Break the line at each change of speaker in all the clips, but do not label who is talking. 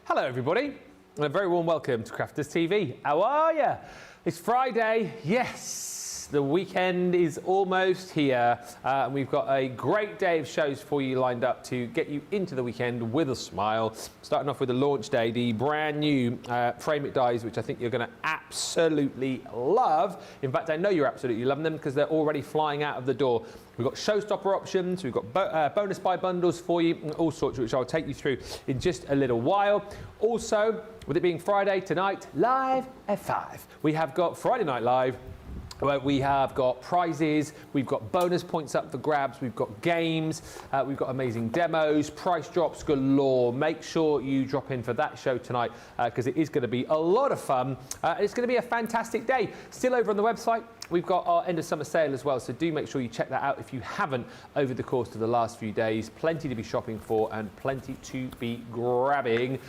Hello everybody, and a very warm welcome to Crafters TV. How are ya? It's Friday, yes, the weekend is almost here, and we've got a great day of shows for you lined up to get you into the weekend with a smile. Starting off with the launch day, the brand new Frame It dies, which I think you're going to absolutely love. In fact, I know you're absolutely loving them because they're already flying out of the door. We've got Showstopper options, we've got bonus buy bundles for you, and all sorts, which I'll take you through in just a little while. Also, with it being Friday tonight, live at 5, we have got Friday Night Live, where we have got prizes, we've got bonus points up for grabs, we've got games, we've got amazing demos, price drops galore. Make sure you drop in for that show tonight because it is going to be a lot of fun. It's going to be a fantastic day. Still over on the website, we've got our end of summer sale as well, so do make sure you check that out if you haven't over the course of the last few days. Plenty to be shopping for and plenty to be grabbing.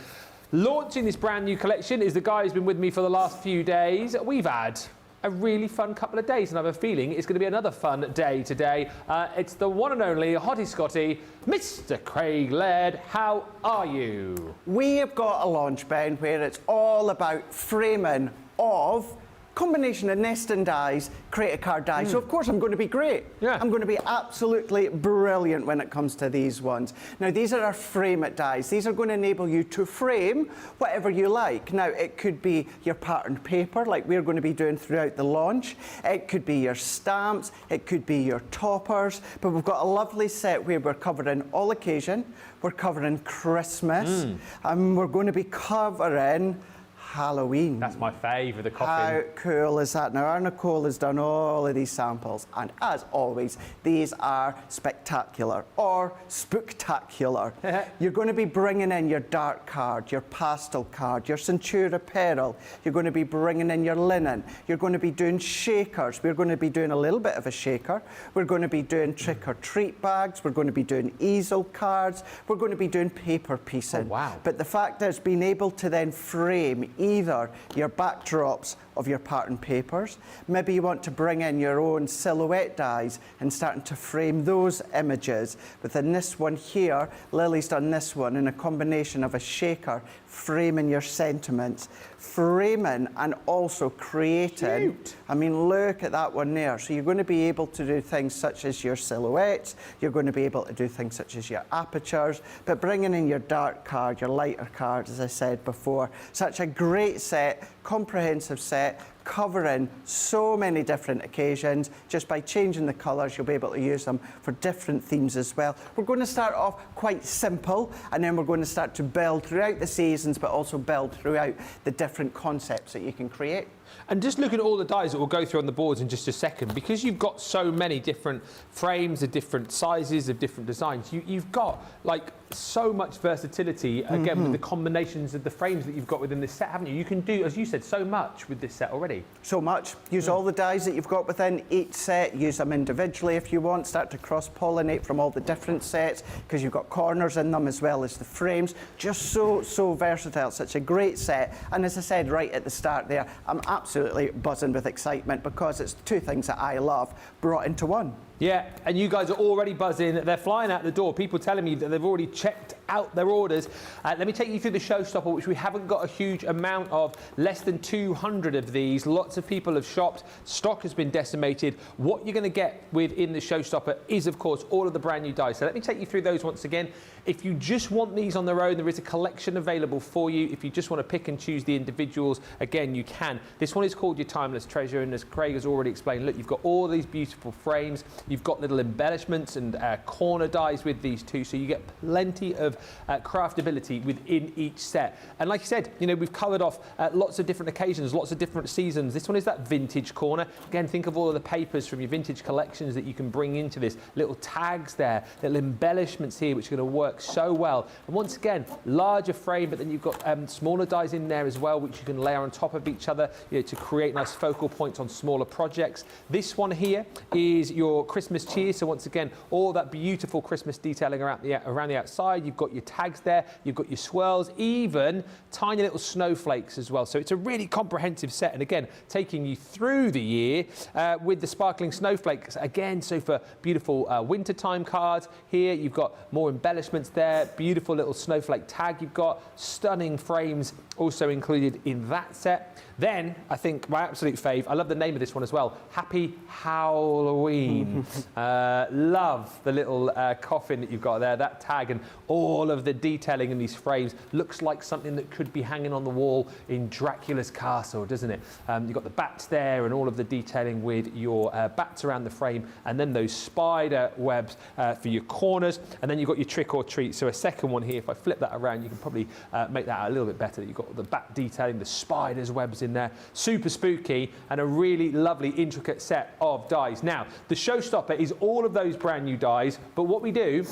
Launching this brand new collection is the guy who's been with me for the last few days. We've had a really fun couple of days, and I have a feeling it's going to be another fun day today. It's the one and only Hottie Scotty, Mr. Craig Laird. How are you?
We have got a launch, Ben, where it's all about framing of combination of nesting dies, create a card die. So of course I'm going to be great.
Yeah.
I'm going to be absolutely brilliant when it comes to these ones. Now these are our frame it dies. These are going to enable you to frame whatever you like. Now it could be your patterned paper like we're going to be doing throughout the launch. It could be your stamps, it could be your toppers, but we've got a lovely set where we're covering all occasion, we're covering Christmas, and we're going to be covering Halloween.
That's my favourite, the coffin.
How cool is that? Now, our Nicole has done all of these samples, and as always, these are spectacular or spooktacular. You're going to be bringing in your dark card, your pastel card, your Centura Peril. You're going to be bringing in your linen. You're going to be doing shakers. We're going to be doing a little bit of a shaker. We're going to be doing trick or treat bags. We're going to be doing easel cards. We're going to be doing paper piecing.
Oh, wow.
But the fact is being able to then frame either your backdrops of your pattern papers, maybe you want to bring in your own silhouette dies and starting to frame those images. Within this one here, Lily's done this one in a combination of a shaker, framing your sentiments, framing and also creating.
Cute.
I mean, look at that one there. So you're going to be able to do things such as your silhouettes, you're going to be able to do things such as your apertures, but bringing in your dark card, your lighter card, as I said before. Such a great set, comprehensive set, covering so many different occasions. Just by changing the colours, you'll be able to use them for different themes as well. We're going to start off quite simple, and then we're going to start to build throughout the seasons, but also build throughout the different concepts that you can create.
And just looking at all the dies that we'll go through on the boards in just a second, because you've got so many different frames of different sizes, of different designs, you've got like so much versatility, again, with the combinations of the frames that you've got within this set, haven't you? You can do, as you said, so much with this set already.
So much. Use all the dies that you've got within each set, use them individually if you want, start to cross-pollinate from all the different sets, because you've got corners in them as well as the frames. Just so versatile, such a great set. And as I said right at the start there, I'm absolutely buzzing with excitement because it's two things that I love brought into one.
Yeah, and you guys are already buzzing. They're flying out the door. People telling me that they've already checked out their orders. Let me take you through the Showstopper, which we haven't got a huge amount of, less than 200 of these. Lots of people have shopped. Stock has been decimated. What you're going to get within the Showstopper is, of course, all of the brand new dies. So let me take you through those once again. If you just want these on their own, there is a collection available for you. If you just want to pick and choose the individuals, again, you can. This one is called your Timeless Treasure, and as Craig has already explained, look, you've got all these beautiful frames. You've got little embellishments and corner dies with these too, so you get plenty of craftability within each set. And like you said, you know, we've covered off lots of different occasions, lots of different seasons. This one is that vintage corner. Again, think of all of the papers from your vintage collections that you can bring into this. Little tags there, little embellishments here, which are going to work so well. And once again, larger frame, but then you've got smaller dies in there as well, which you can layer on top of each other, you know, to create nice focal points on smaller projects. This one here is your Christmas cheer. So once again, all that beautiful Christmas detailing around the outside. You've got got your tags there, you've got your swirls, even tiny little snowflakes as well. So it's a really comprehensive set, and again, taking you through the year with the sparkling snowflakes again. So for beautiful wintertime cards here, you've got more embellishments there, beautiful little snowflake tag you've got, stunning frames also included in that set. Then, I think my absolute fave, I love the name of this one as well, Happy Halloween. Love the little coffin that you've got there, that tag and all of the detailing in these frames. Looks like something that could be hanging on the wall in Dracula's castle, doesn't it? You've got the bats there and all of the detailing with your bats around the frame, and then those spider webs for your corners, and then you've got your trick or treat. So a second one here, if I flip that around, you can probably make that out a little bit better. You've got the bat detailing, the spiders webs in there, super spooky, and a really lovely intricate set of dies. Now, the Showstopper is all of those brand new dies, but what we do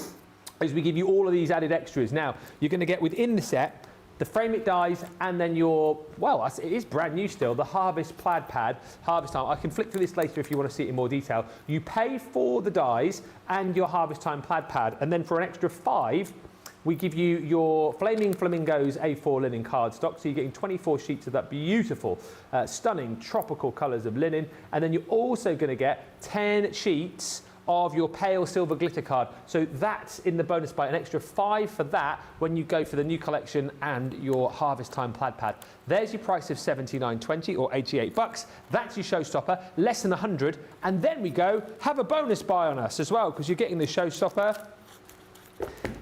is we give you all of these added extras. Now, you're going to get within the set the Frame It dies, and then your, well, it is brand new still, the Harvest Plaid Pad, Harvest Time. I can flick through this later if you want to see it in more detail. You pay for the dies and your Harvest Time Plaid Pad, and then for an extra £5, we give you your Flaming Flamingos A4 linen cardstock, so you're getting 24 sheets of that beautiful, stunning tropical colours of linen, and then you're also going to get 10 sheets of your pale silver glitter card. So that's in the bonus buy, an extra £5 for that when you go for the new collection and your Harvest Time Plaid Pad. There's your price of $79.20 or $88. That's your Showstopper, less than 100. And then we go, have a bonus buy on us as well, because you're getting the Showstopper.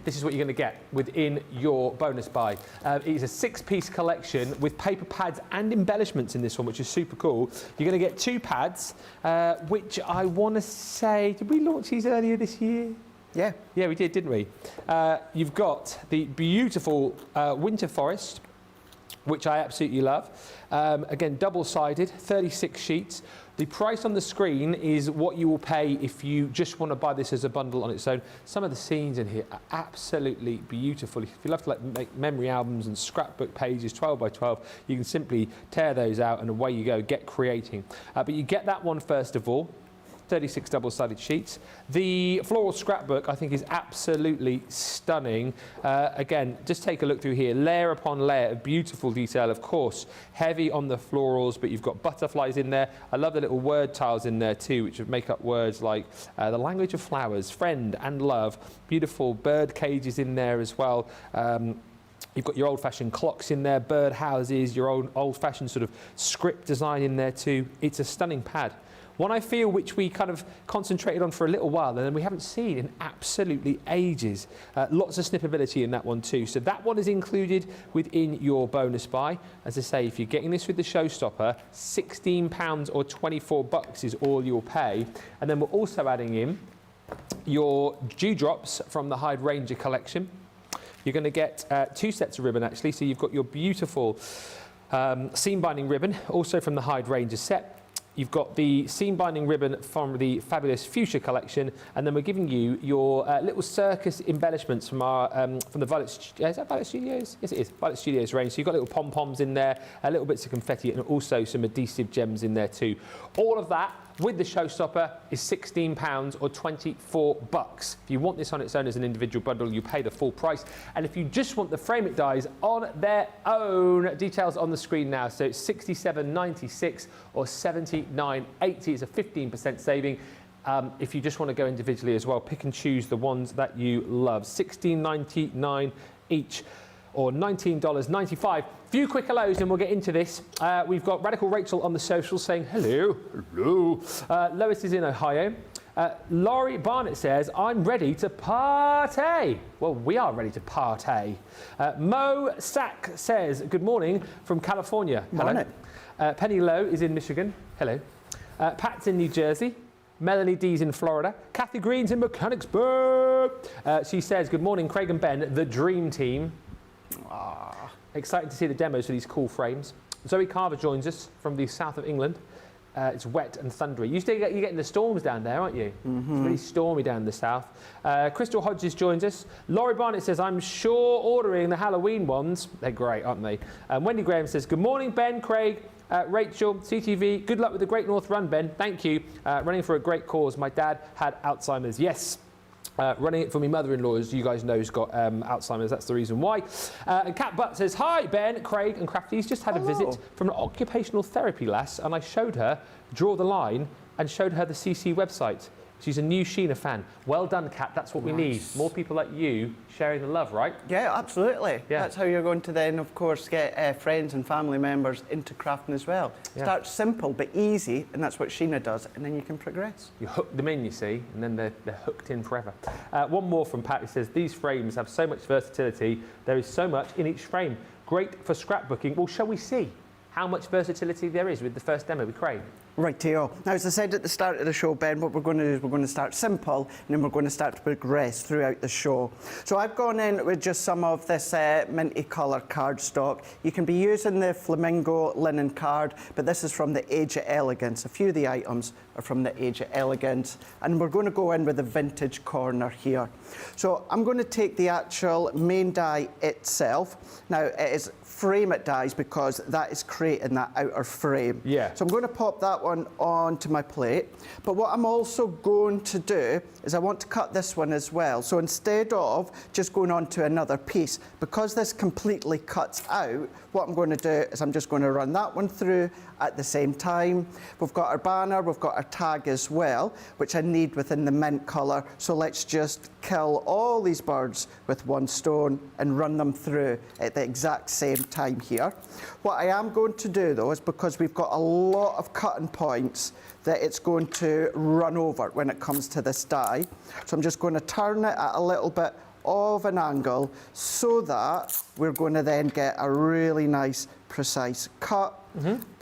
This is what you're going to get within your bonus buy. It is a 6-piece collection with paper pads and embellishments in this one, which is super cool. You're going to get 2 pads, which I want to say, did we launch these earlier this year?
Yeah.
Yeah, we did, didn't we? You've got the beautiful Winter Forest, which I absolutely love. Again, double-sided, 36 sheets. The price on the screen is what you will pay if you just want to buy this as a bundle on its own. Some of the scenes in here are absolutely beautiful. If you love to make memory albums and scrapbook pages, 12 by 12, you can simply tear those out and away you go, get creating. But you get that one first of all. 36 double-sided sheets. The floral scrapbook, I think, is absolutely stunning. Again, just take a look through here. Layer upon layer of beautiful detail, of course. Heavy on the florals, but you've got butterflies in there. I love the little word tiles in there too, which make up words like the language of flowers, friend and love. Beautiful bird cages in there as well. You've got your old-fashioned clocks in there, bird houses, your old-fashioned sort of script design in there too. It's a stunning pad. One I feel which we kind of concentrated on for a little while and then we haven't seen in absolutely ages. Lots of snippability in that one too. So that one is included within your bonus buy. As I say, if you're getting this with the Showstopper, £16 or $24 is all you'll pay. And then we're also adding in your dewdrops from the Hyde Ranger collection. You're going to get 2 sets of ribbon actually. So you've got your beautiful seam binding ribbon, also from the Hyde Ranger set. You've got the seam binding ribbon from the fabulous Fuchsia collection, and then we're giving you your little circus embellishments from our from the Violet. Is that Violet Studios? Yes, it is Violet Studios range. So you've got little pom poms in there, little bits of confetti, and also some adhesive gems in there too. All of that with the Showstopper is £16 or $24. If you want this on its own as an individual bundle, you pay the full price. And if you just want the Frame It dies on their own, details on the screen now. So it's $67.96 or $79.80. It's a 15% saving. If you just want to go individually as well, pick and choose the ones that you love. $16.99 each, or $19.95. Few quick hellos and we'll get into this. We've got Radical Rachel on the social saying hello. Hello. Lois is in Ohio. Laurie Barnett says, I'm ready to party. Well, we are ready to party. Mo Sack says, good morning from California. Hello. Penny Lowe is in Michigan. Hello. Pat's in New Jersey. Melanie D's in Florida. Kathy Green's in Mechanicsburg. She says, good morning, Craig and Ben, the dream team. Excited to see the demos for these cool frames. Zoe Carver joins us from the south of England. It's wet and thundery. You're getting the storms down there, aren't you? Mm-hmm. It's really stormy down in the south. Crystal Hodges joins us. Laurie Barnett says, I'm sure ordering the Halloween ones. They're great, aren't they? Wendy Graham says, good morning, Ben, Craig, Rachel, CTV. Good luck with the Great North Run, Ben. Thank you. Running for a great cause. My dad had Alzheimer's. Yes. Running it for my mother-in-law, as you guys know, has got Alzheimer's. That's the reason why. And Cat Butt says, hi, Ben, Craig and Crafty's just had a visit from an occupational therapy lass, and I showed her Draw the Line and showed her the CC website. She's a new Sheena fan. Well done, Kat. That's what we need. More people like you sharing the love, right?
Yeah, absolutely.
Yeah.
That's how you're going to then, of course, get friends and family members into crafting as well.
Yeah.
Start simple but easy, and that's what Sheena does, and then you can progress.
You hook them in, you see, and then they're hooked in forever. One more from Pat, who says, these frames have so much versatility. There is so much in each frame. Great for scrapbooking. Well, shall we see how much versatility there is with the first demo with Craig?
Rightio. Now, as I said at the start of the show, Ben, what we're going to do is we're going to start simple, and then we're going to start to progress throughout the show. So I've gone in with just some of this minty colour cardstock. You can be using the flamingo linen card, but this is from the Age of Elegance. A few of the items are from the Age of Elegance, and we're going to go in with the vintage corner here. So I'm going to take the actual main die itself. Now, it is frame it dies because that is creating that outer frame.
Yeah.
So I'm going to pop that one onto my plate. But what I'm also going to do is I want to cut this one as well. So instead of just going on to another piece, because this completely cuts out, what I'm going to do is I'm just going to run that one through at the same time. We've got our banner, we've got our tag as well, which I need within the mint colour. So let's just kill all these birds with one stone and run them through at the exact same time here. What I am going to do though is, because we've got a lot of cutting points that it's going to run over when it comes to this die. So I'm just going to turn it at a little bit of an angle so that we're going to then get a really nice precise cut.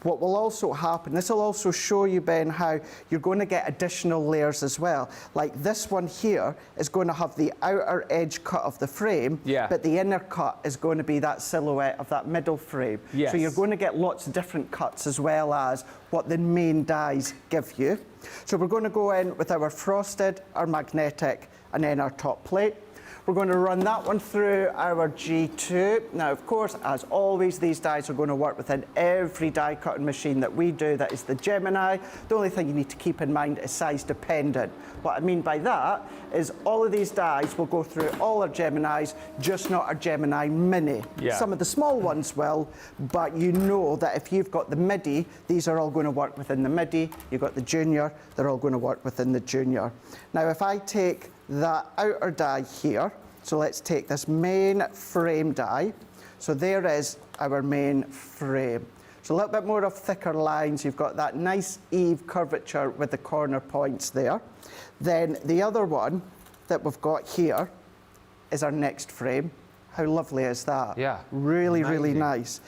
What will also happen, this will also show you, Ben, how you're going to get additional layers as well. Like this one here is going to have the outer edge cut of the frame, but the inner cut is going to be that silhouette of that middle frame. So you're going to get lots of different cuts as well as what the main dies give you. So we're going to go in with our frosted, our magnetic, and then our top plate. We're going to run that one through our G2. Now, of course, as always, these dies are going to work within every die cutting machine that we do. That is the Gemini. The only thing you need to keep in mind is size dependent. What I mean by that is all of these dies will go through all our Geminis, just not our Gemini Mini. Some of the small ones will, but you know that if you've got the MIDI, these are all going to work within the MIDI. You've got the Junior, they're all going to work within the Junior. Now, if I take that outer die here, so let's take this main frame die. So there is our main frame. So a little bit more of thicker lines. You've got that nice Eve curvature with the corner points there. Then the other one that we've got here is our next frame. How lovely is that?
Yeah.
Really, really nice.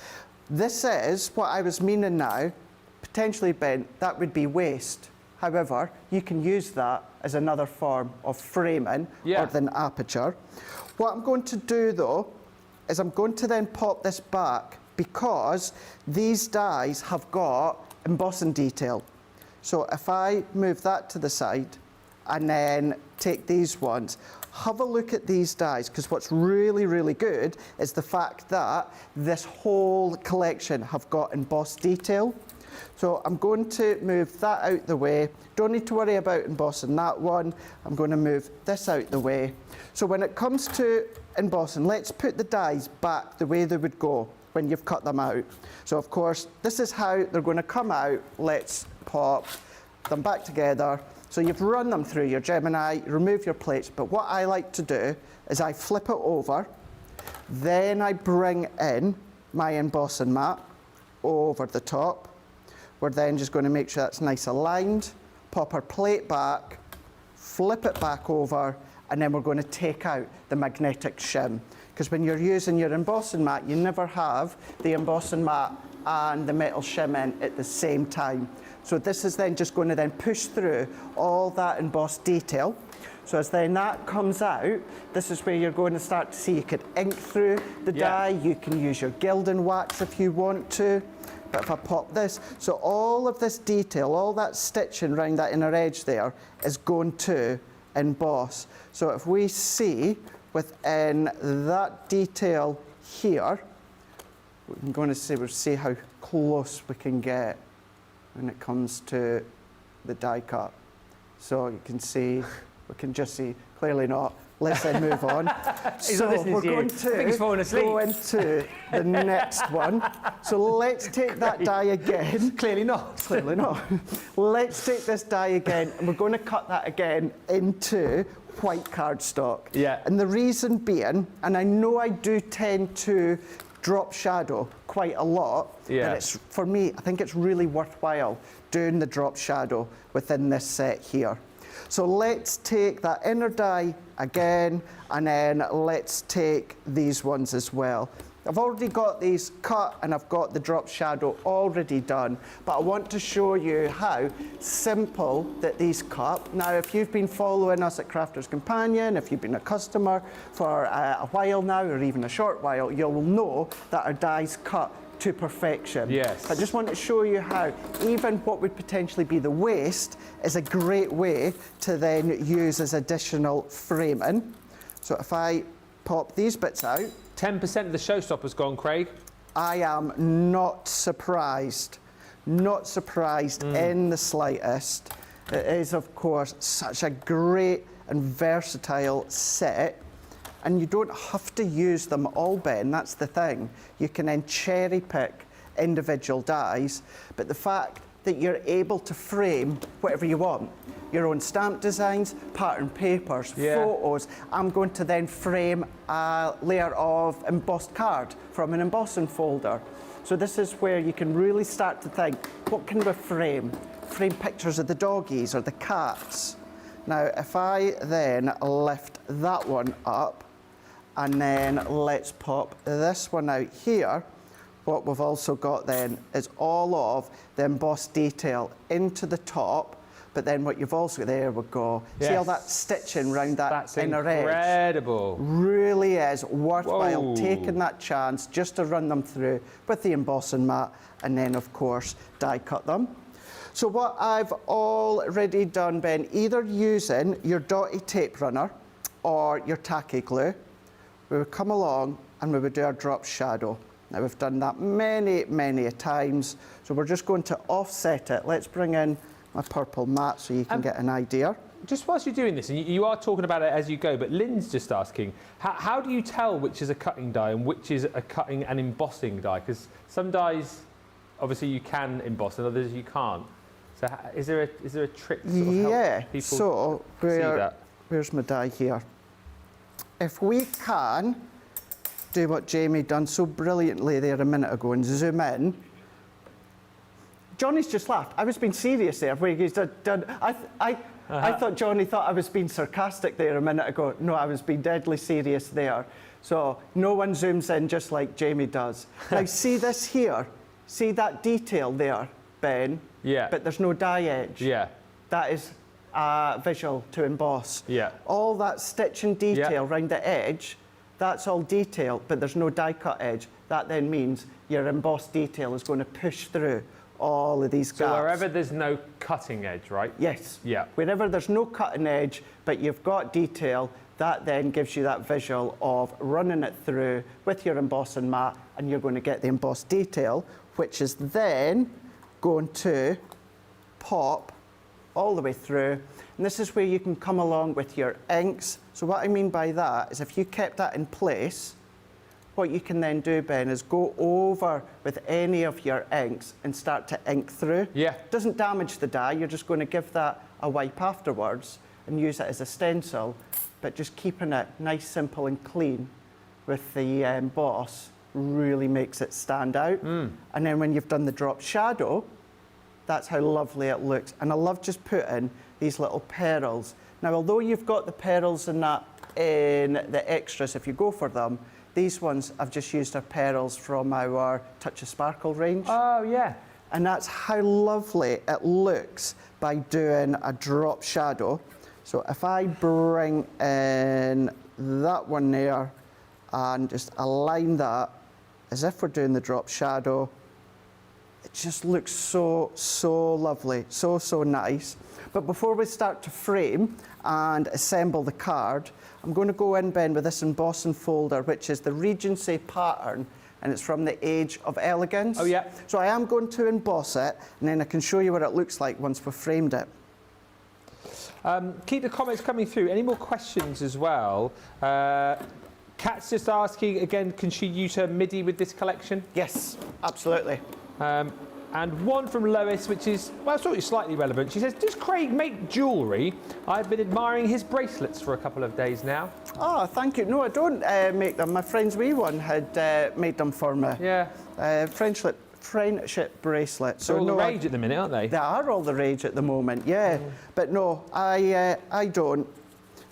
This is what I was meaning now. Potentially, Ben, that would be waste. However, you can use that as another form of framing or than aperture. What I'm going to do though is I'm going to then pop this back, because these dies have got embossing detail. So if I move that to the side and then take these ones, have a look at these dies, because what's really, really good is the fact that this whole collection have got embossed detail. So I'm going to move that out the way. Don't need to worry about embossing that one. I'm going to move this out the way. So when it comes to embossing, let's put the dies back the way they would go when you've cut them out. So of course, this is how they're going to come out. Let's pop them back together. So you've run them through your Gemini, you remove your plates, but what I like to do is I flip it over, then I bring in my embossing mat over the top. We're then just going to make sure that's nice aligned, pop our plate back, flip it back over, and then we're going to take out the magnetic shim. Because when you're using your embossing mat, you never have the embossing mat and the metal shim in at the same time. So this is then just going to then push through all that embossed detail. So as then that comes out, this is where you're going to start to see you could ink through the die, you can use your gilding wax if you want to. But if I pop this, so all of this detail, all that stitching around that inner edge there is going to emboss. So if we see within that detail here, we're going to see, we'll see how close we can get when it comes to the die cut. So you can see We can just see, clearly not. Let's then move on.
He's not listening
we're
to you.
going
I think he's fallen asleep.
go into the next one. So let's take that die again.
Clearly not.
Clearly not. Let's take this die again, and we're going to cut that again into white cardstock.
Yeah.
And the reason being, and I know I do tend to drop shadow quite a lot,
Yeah.
but it's, for me, I think it's really worthwhile doing the drop shadow within this set here. So let's take that inner die again, and then let's take these ones as well. I've already got these cut and I've got the drop shadow already done, but I want to show you how simple that these cut. Now, if you've been following us at Crafter's Companion, if you've been a customer for a while now, or even a short while, you'll know that our dies cut to perfection.
Yes.
I just want to show you how even what would potentially be the waste is a great way to then use as additional framing. So if I pop these bits out,
10% of the Showstopper's gone, Craig.
I am not surprised. Not surprised in the slightest. It is, of course, such a great and versatile set. And you don't have to use them all, Ben, that's the thing. You can then cherry pick individual dies, but the fact that you're able to frame whatever you want, your own stamp designs, pattern papers, photos. I'm going to then frame a layer of embossed card from an embossing folder. So this is where you can really start to think, what can we frame? Frame pictures of the doggies or the cats. Now, if I then lift that one up, and then let's pop this one out here, what we've also got then is all of the embossed detail into the top, but then what you've also, there we go.
Yes.
See all that stitching around that
That's
inner edge?
incredible.
Really is worthwhile
Whoa.
taking that chance just to run them through with the embossing mat, and then of course die cut them. So what I've already done, Ben, either using your dotty tape runner or your tacky glue, we would come along and we would do our drop shadow. Now we've done that many, many a times, so we're just going to offset it. Let's bring in my purple mat so you can get an idea.
Just whilst you're doing this, and you are talking about it as you go, but Lynn's just asking, how do you tell which is a cutting die and which is a cutting and embossing die? Because some dies, obviously you can emboss and others you can't. So is there a trick to sort of help people
so
see that?
where's my die here? If we can do what Jamie done so brilliantly there a minute ago and zoom in. Johnny's just laughed. I was being serious there. Where he's done. I thought Johnny thought I was being sarcastic there a minute ago. No, I was being deadly serious there. So no one zooms in just like Jamie does. Now see this here. See that detail there, Ben?
Yeah.
But there's no die edge.
Yeah.
That is visual to emboss.
Yeah.
All that stitching detail around the edge, that's all detail, but there's no die cut edge. That then means your embossed detail is going to push through all of these gaps.
So wherever there's no cutting edge, right?
Yes.
Yeah.
Wherever there's no cutting edge, but you've got detail, that then gives you that visual of running it through with your embossing mat, and you're going to get the embossed detail, which is then going to pop all the way through. And this is where you can come along with your inks. So what I mean by that is if you kept that in place, what you can then do, Ben, is go over with any of your inks and start to ink through.
Yeah.
Doesn't damage the die, you're just going to give that a wipe afterwards and use it as a stencil, but just keeping it nice, simple and clean with the emboss really makes it stand out. And then when you've done the drop shadow, that's how lovely it looks. And I love just putting these little petals. Now, although you've got the petals and that in the extras, if you go for them, these ones I've just used our petals from our Touch of Sparkle range.
Oh, yeah.
And that's how lovely it looks by doing a drop shadow. So if I bring in that one there and just align that as if we're doing the drop shadow, it just looks so, so lovely, so, so nice. But before we start to frame and assemble the card, I'm going to go in, Ben, with this embossing folder, which is the Regency pattern, and it's from the Age of Elegance.
Oh, yeah.
So I am going to emboss it, and then I can show you what it looks like once we've framed it.
Keep the comments coming through. Any more questions as well? Kat's just asking again, can she use her MIDI with this collection?
Yes, absolutely.
And one from Lois, which is, well, sort of slightly relevant. She says, does Craig make jewellery? I've been admiring his bracelets for a couple of days now.
Oh, thank you. No, I don't make them. My friend's wee one had made them for me.
Yeah.
Friendship bracelets.
They're all the rage at the minute, aren't they?
They are all the rage at the moment, yeah. But no, I don't.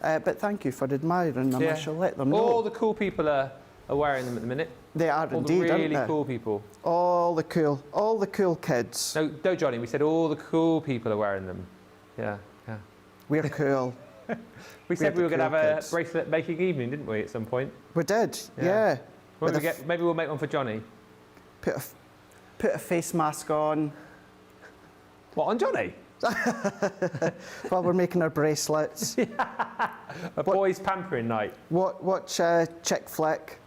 But thank you for admiring them.
Yeah.
I shall let them know.
All the cool people are wearing them at the minute.
They are
all
indeed,
the really
aren't they?
cool people.
All the cool kids.
No, Johnny, we said all the cool people are wearing them. Yeah.
We're cool.
We said we were going to
cool
have
kids.
a bracelet making evening, didn't we, at some point?
We did,
Yeah.
yeah.
Maybe we'll make one for Johnny.
Put a face mask on
What, on Johnny?
while we're making our bracelets.
A boys' pampering night.
Watch a chick flick.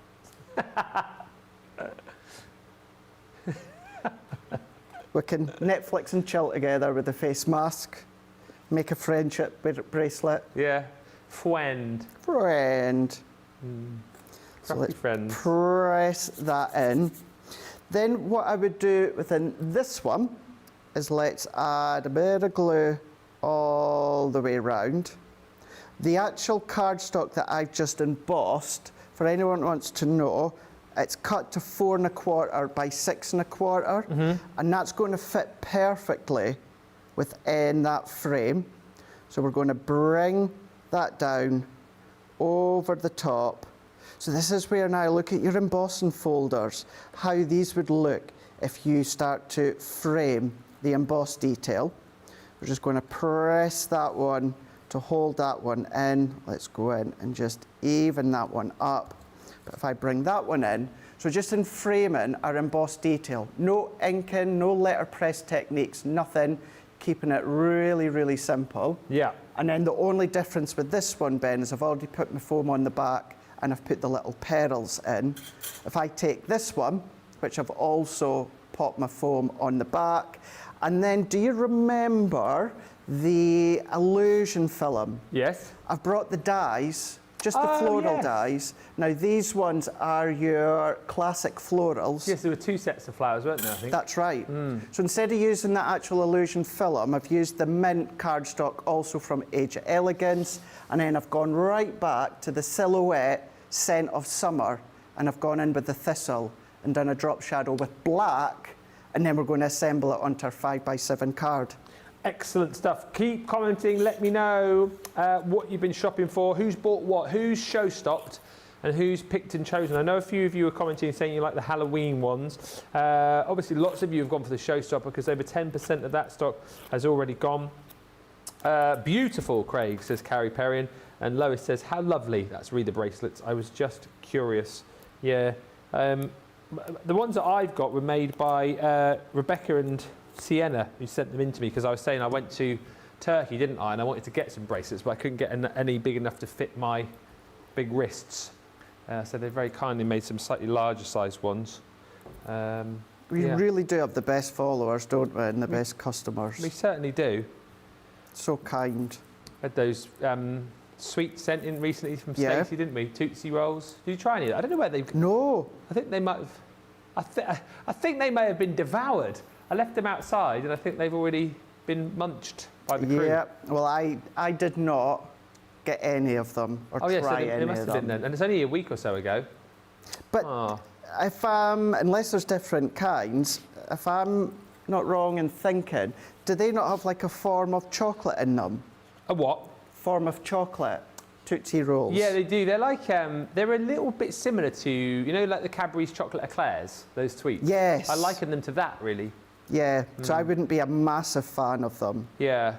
We can Netflix and chill together with a face mask. Make a friendship bracelet.
Yeah. Friend.
Friend. So
Crafty
let's
friends.
press that in. Then what I would do within this one is let's add a bit of glue all the way around. The actual cardstock that I've just embossed, for anyone who wants to know, it's cut to 4 1/4 by 6 1/4, and that's going to fit perfectly within that frame. So we're going to bring that down over the top. So this is where now look at your embossing folders, how these would look if you start to frame the embossed detail. We're just going to press that one to hold that one in. Let's go in and just even that one up. But if I bring that one in, so just in framing our embossed detail, no inking, no letterpress techniques, nothing, keeping it really, really simple.
Yeah.
And then the only difference with this one, Ben, is I've already put my foam on the back and I've put the little pearls in. If I take this one, which I've also popped my foam on the back, and then do you remember the illusion film?
Yes.
I've brought the dies, just the floral
yes.
dies. Now these ones are your classic florals.
Yes, there were 2 sets of flowers, weren't there, I think?
That's right. So instead of using that actual illusion film, I've used the mint cardstock also from Age of Elegance, and then I've gone right back to the silhouette Scent of Summer, and I've gone in with the thistle and done a drop shadow with black, and then we're going to assemble it onto our 5x7 card.
Excellent stuff. Keep commenting. Let me know what you've been shopping for, who's bought what, who's show stopped, and who's picked and chosen. I know a few of you are commenting saying you like the Halloween ones. Obviously, lots of you have gone for the Showstopper because over 10% of that stock has already gone. Beautiful, Craig, says Carrie Perrion. And Lois says, how lovely. That's read the bracelets. I was just curious. Yeah. The ones that I've got were made by Rebecca and Sienna, who sent them in to me because I was saying I went to Turkey, didn't I? And I wanted to get some bracelets, but I couldn't get any big enough to fit my big wrists. So they very kindly made some slightly larger sized ones.
We really do have the best followers, don't we, and the best customers.
We certainly do.
So kind.
Had those sweets sent in recently from Stacey, didn't we? Tootsie Rolls. Did you try any of that? I don't know where they've...
No.
I think they might have... I think they may have been devoured. I left them outside and I think they've already been munched by the crew.
Yeah, well, I did not get any of them or try any of them.
They must have been then. And it's only a week or so ago.
But if unless there's different kinds, if I'm not wrong in thinking, do they not have like a form of chocolate in them?
A what?
Form of chocolate. Tootsie Rolls.
Yeah, they do. They're like, they're a little bit similar to, you know, like the Cadbury's chocolate eclairs, those sweets.
Yes.
I liken them to that, really.
Yeah, so I wouldn't be a massive fan of them.
Yeah.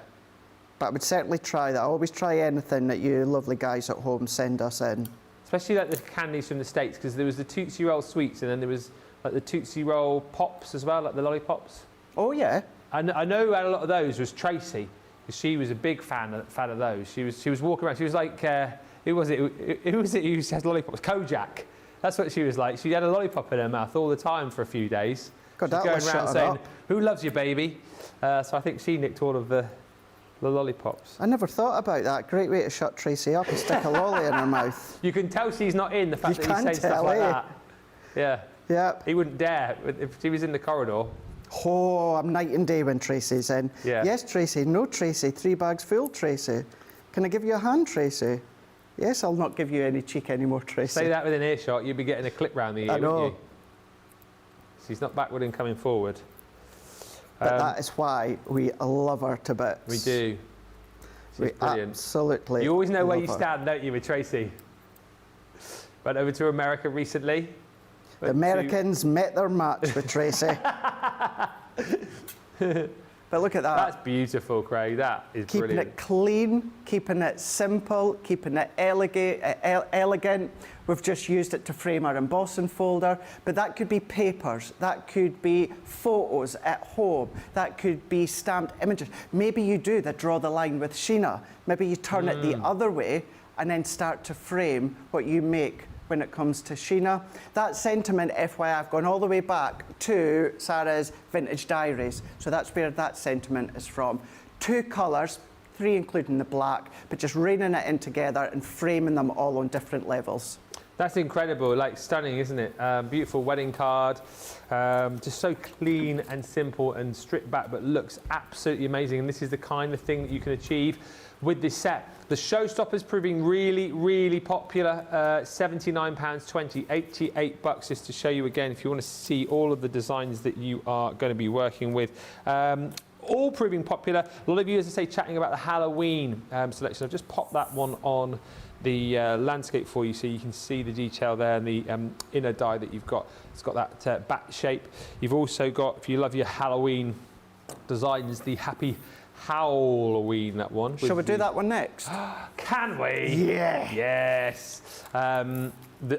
But I would certainly try that. I always try anything that you lovely guys at home send us in.
Especially like the candies from the States, because there was the Tootsie Roll sweets and then there was like the Tootsie Roll pops as well, like the lollipops.
Oh, yeah.
And I know a lot of those was Tracy, because she was a big fan of those. She was walking around, she was like, who was it who has lollipops? Kojak. That's what she was like. She had a lollipop in her mouth all the time for a few days.
God,
She's
that
going
was
around
shut
saying,
up.
who loves you, baby? So I think she nicked all of the The lollipops.
I never thought about that. Great way to shut Tracy up and stick a lolly in her mouth.
You can tell she's not in the fact
You
that he's
can
saying stuff
tell,
like
eh?
that. Yeah.
Yep.
He wouldn't dare if she was in the corridor.
Oh, I'm night and day when Tracy's in.
Yeah.
Yes, Tracy. No, Tracy. 3 bags full, Tracy. Can I give you a hand, Tracy? Yes, I'll not give you any cheek anymore, Tracy.
Say that within earshot, you'd be getting a clip round the ear,
I know.
wouldn't you? She's not backward in coming forward.
But that is why we love her to bits.
We do. She's
We
brilliant.
absolutely
You always know where you
love her.
stand, don't you, with Tracy? Went over to America recently.
The Americans met their match with Tracy. But look at that.
That's beautiful, Craig. That is
Keeping
brilliant.
it clean, keeping it simple, keeping it elegant. We've just used it to frame our embossing folder, but that could be papers, that could be photos at home, that could be stamped images. Maybe you do the draw the line with Sheena. Maybe you turn it the other way and then start to frame what you make when it comes to Sheena. That sentiment, FYI, I've gone all the way back to Sarah's vintage diaries. So that's where that sentiment is from. 2 colours, 3 including the black, but just reining it in together and framing them all on different levels.
That's incredible, like stunning, isn't it? Beautiful wedding card, just so clean and simple and stripped back, but looks absolutely amazing. And this is the kind of thing that you can achieve with this set. The Showstopper is proving really, really popular. £79.20, $88, just to show you again, if you want to see all of the designs that you are going to be working with. All proving popular. A lot of you, as I say, chatting about the Halloween selection. I've just popped that one on the landscape for you so you can see the detail there and the inner die that you've got. It's got that bat shape. You've also got, if you love your Halloween designs, the Happy Halloween, that one.
Shall we do that one next?
Can we?
Yeah.
Yes. I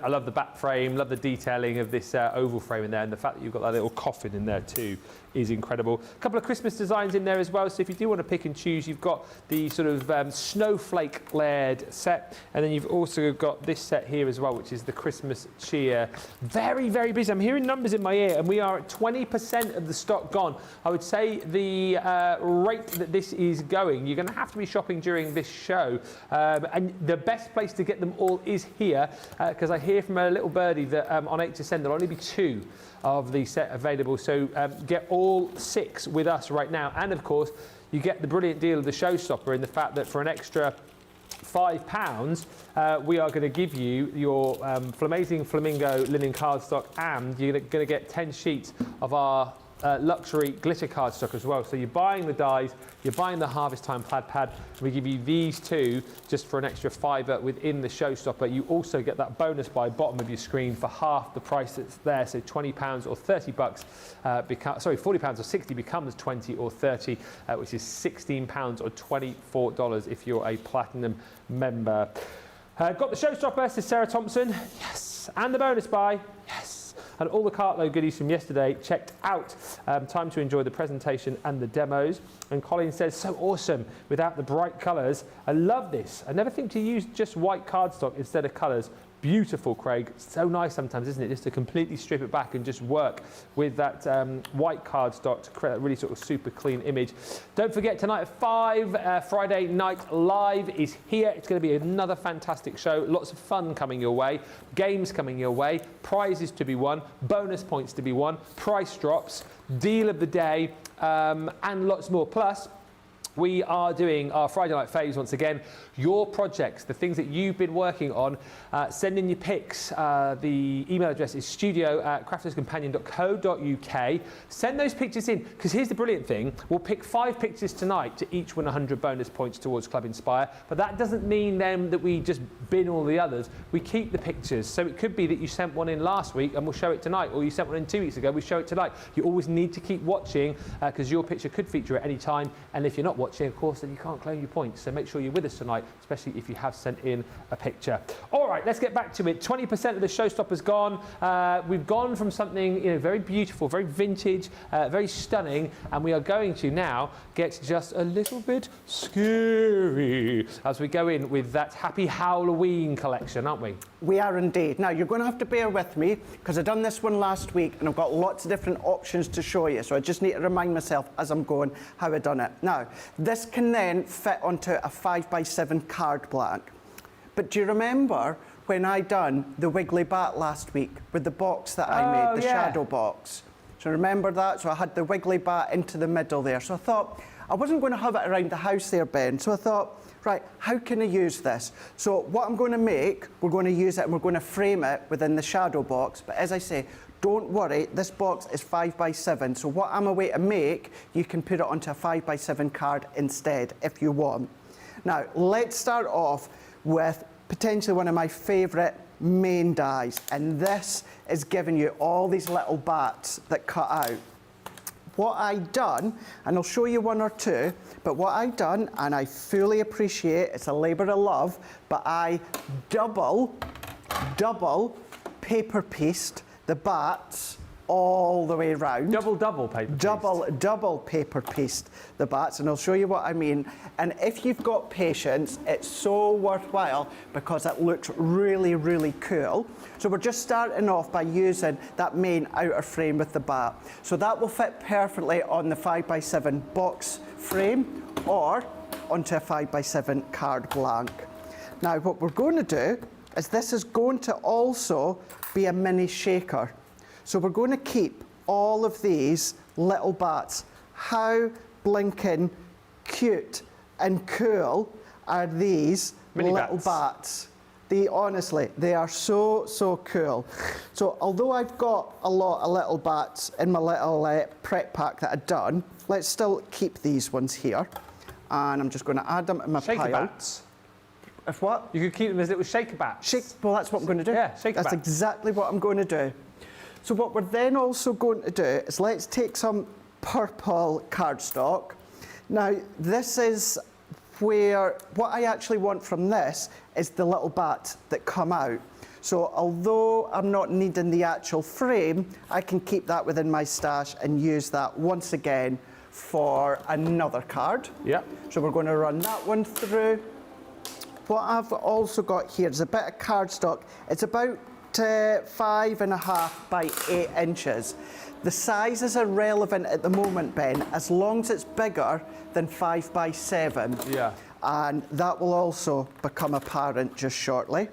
love the back frame, love the detailing of this oval frame in there, and the fact that you've got that little coffin in there too is incredible. A couple of Christmas designs in there as well, so if you do want to pick and choose, you've got the sort of snowflake layered set, and then you've also got this set here as well, which is the Christmas cheer. Very, very busy. I'm hearing numbers in my ear, and we are at 20% of the stock gone. I would say the rate that this is going, you're going to have to be shopping during this show, and the best place to get them all is here, because I hear from a little birdie that on HSN there'll only be 2 of the set available, so get all 6 with us right now. And of course you get the brilliant deal of the Showstopper in the fact that for an extra £5 we are going to give you your Amazing Flamingo linen cardstock, and you're going to get 10 sheets of our luxury glitter cardstock as well. So you're buying the dies, you're buying the Harvest Time plaid pad, and we give you these 2 just for an extra £5 within the Showstopper. You also get that bonus buy bottom of your screen for half the price that's there, so £20 or £30 sorry, £40 or 60 becomes 20 or 30, which is £16 or $24 if you're a platinum member. Got the Showstopper, says Sarah Thompson. Yes. And the bonus buy. Yes. And all the cartload goodies from yesterday checked out. Time to enjoy the presentation and the demos. And Colin says, so awesome without the bright colours. I love this. I never think to use just white cardstock instead of colours. Beautiful, Craig. So nice sometimes, isn't it, just to completely strip it back and just work with that white cardstock to create a really sort of super clean image. Don't forget, tonight at 5, Friday Night Live is here. It's going to be another fantastic show. Lots of fun coming your way, games coming your way, prizes to be won, bonus points to be won, price drops, deal of the day, and lots more. Plus, we are doing our Friday Night Faves once again. Your projects, the things that you've been working on, send in your pics. The email address is studio@crafterscompanion.co.uk. Send those pictures in, because here's the brilliant thing. We'll pick 5 pictures tonight to each win 100 bonus points towards Club Inspire. But that doesn't mean then that we just bin all the others. We keep the pictures. So it could be that you sent one in last week and we'll show it tonight, or you sent one in 2 weeks ago, we show it tonight. You always need to keep watching, because your picture could feature at any time. And if you're not watching, of course, then you can't claim your points. So make sure you're with us tonight, especially if you have sent in a picture. All right, let's get back to it. 20% of the Showstopper's gone. We've gone from something very beautiful, very vintage, very stunning, and we are going to now get just a little bit scary as we go in with that Happy Halloween collection, aren't we?
We are indeed. Now, you're going to have to bear with me, because I've done this one last week and I've got lots of different options to show you. So I just need to remind myself as I'm going how I've done it. Now, This can then fit onto a 5x7 card blank. But do you remember when I done the wiggly bat last week with the box that I made, the shadow box? So remember that? So I had the wiggly bat into the middle there. So I thought, I wasn't going to have it around the house there, Ben. So I thought, right, how can I use this? So what I'm going to make, we're going to use it and we're going to frame it within the shadow box. But as I say, don't worry, this box is 5x7. So what I'm away to make, you can put it onto a 5x7 card instead if you want. Now, let's start off with potentially one of my favourite main dies. And this is giving you all these little bats that cut out. What I done, and I'll show you one or two, but what I done, and I fully appreciate, it's a labour of love, but I double paper pieced the bats all the way round.
Double paper pieced.
Double paper pieced the bats, and I'll show you what I mean. And if you've got patience, it's so worthwhile because it looks really, really cool. So we're just starting off by using that main outer frame with the bat. So that will fit perfectly on the 5x7 box frame or onto a 5x7 card blank. Now what we're going to do is this is going to also be a mini shaker. So we're going to keep all of these little bats. How blinking cute and cool are these
Mini
little bats? Honestly, they are so, so cool. So although I've got a lot of little bats in my little prep pack that I've done, let's still keep these ones here. And I'm just going to add them in my
shaker
pile.
Bats.
If what?
You could keep them as little shaker bats.
Well, that's what I'm going to do.
Yeah, shaker
That's
bats.
exactly what I'm going to do. So what we're then also going to do is let's take some purple cardstock. Now, this is where, what I actually want from this is the little bats that come out. So although I'm not needing the actual frame, I can keep that within my stash and use that once again for another card.
Yeah.
So we're going to run that one through. What I've also got here is a bit of cardstock. It's about 5.5 by 8 inches. The size is irrelevant at the moment, Ben, as long as it's bigger than 5x7.
Yeah.
And that will also become apparent just shortly.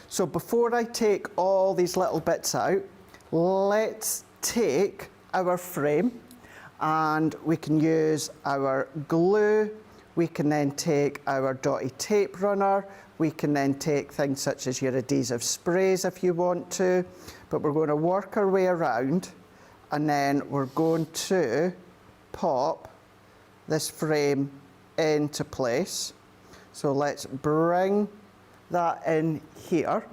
So before I take all these little bits out, let's take our frame and we can use our glue. We can then take our dotty tape runner. We can then take things such as your adhesive sprays if you want to, but we're going to work our way around and then we're going to pop this frame into place. So let's bring that in here.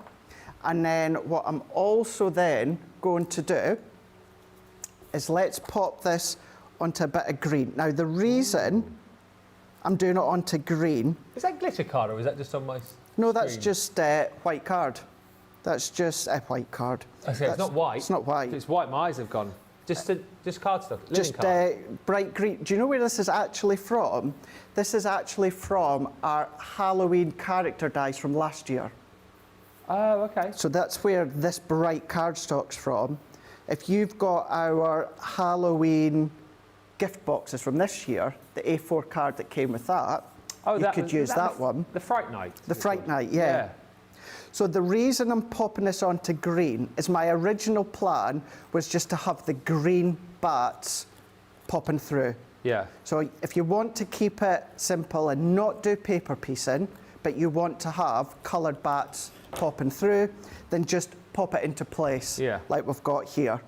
And then what I'm also then going to do is let's pop this onto a bit of green. Now the reason I'm doing it onto green.
Is that glitter card or is that just on my
No, that's
screen?
just white card. That's just a white card.
Okay, it's not white.
It's not white.
If it's white, my eyes have gone. Just cardstock, linen
Just
card.
bright green. Do you know where this is actually from? This is actually from our Halloween character dies from last year.
Oh, okay.
So that's where this bright cardstock's from. If you've got our Halloween gift boxes from this year, the A4 card that came with that, you could use that one.
The Fright Night.
The Fright Night, yeah. So the reason I'm popping this onto green is my original plan was just to have the green bats popping through.
Yeah.
So if you want to keep it simple and not do paper piecing, but you want to have coloured bats popping through, then just pop it into place like we've got here.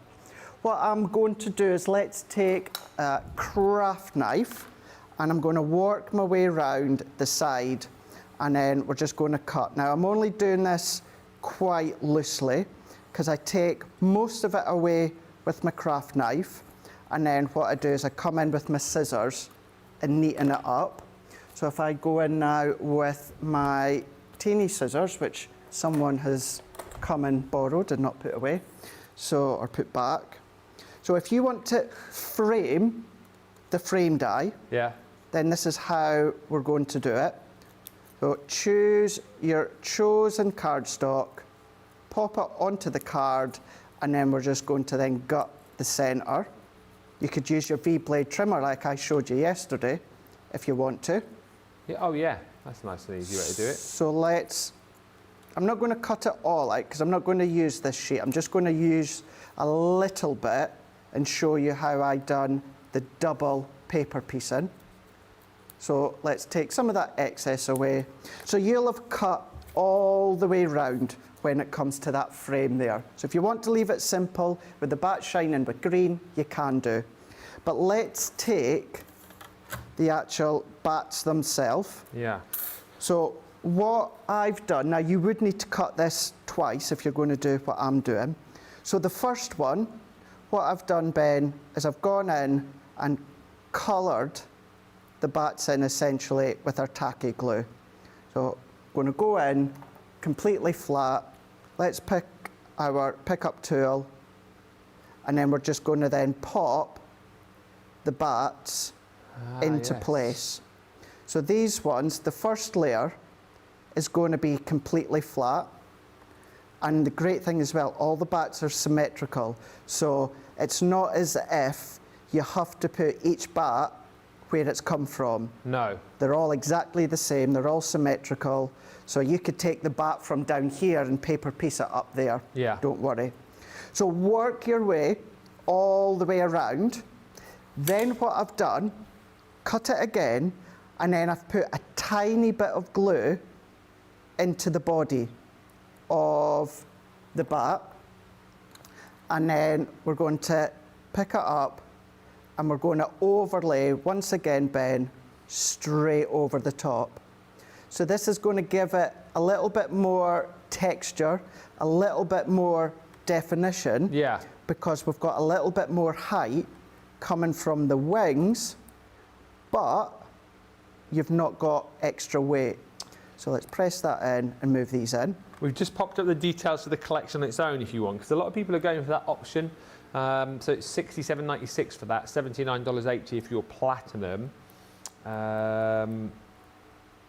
What I'm going to do is let's take a craft knife and I'm going to work my way around the side and then we're just going to cut. Now I'm only doing this quite loosely because I take most of it away with my craft knife and then what I do is I come in with my scissors and neaten it up. So if I go in now with my teeny scissors, which someone has come and borrowed and not put away, or put back. So if you want to frame the frame die, then this is how we're going to do it. So choose your chosen cardstock, pop it onto the card, and then we're just going to then gut the centre. You could use your V-blade trimmer like I showed you yesterday if you want to.
Yeah, oh yeah, that's a nice and easy way to do it.
So I'm not going to cut it all out because I'm not going to use this sheet. I'm just going to use a little bit and show you how I done the double paper piecing. So let's take some of that excess away. So you'll have cut all the way round when it comes to that frame there. So if you want to leave it simple with the back shining with green, you can do. But let's take the actual bats themselves.
Yeah.
So what I've done, now you would need to cut this twice if you're going to do what I'm doing. So the first one, what I've done, Ben, is I've gone in and coloured the bats in essentially with our tacky glue. So I'm going to go in completely flat. Let's pick our pickup tool, and then we're just going to then pop the bats into place. So these ones, the first layer is going to be completely flat. And the great thing as well, all the bats are symmetrical. So it's not as if you have to put each bat where it's come from.
No.
They're all exactly the same, they're all symmetrical. So you could take the bat from down here and paper piece it up there.
Yeah.
Don't worry. So work your way all the way around. Then what I've done, cut it again, and then I've put a tiny bit of glue into the body of the bat. And then we're going to pick it up and we're going to overlay, once again, Ben, straight over the top. So this is going to give it a little bit more texture, a little bit more definition.
Yeah.
Because we've got a little bit more height coming from the wings, but you've not got extra weight. So let's press that in and move these in.
We've just popped up the details of the collection on its own if you want, because a lot of people are going for that option. So it's $67.96 for that, $79.80 if you're platinum.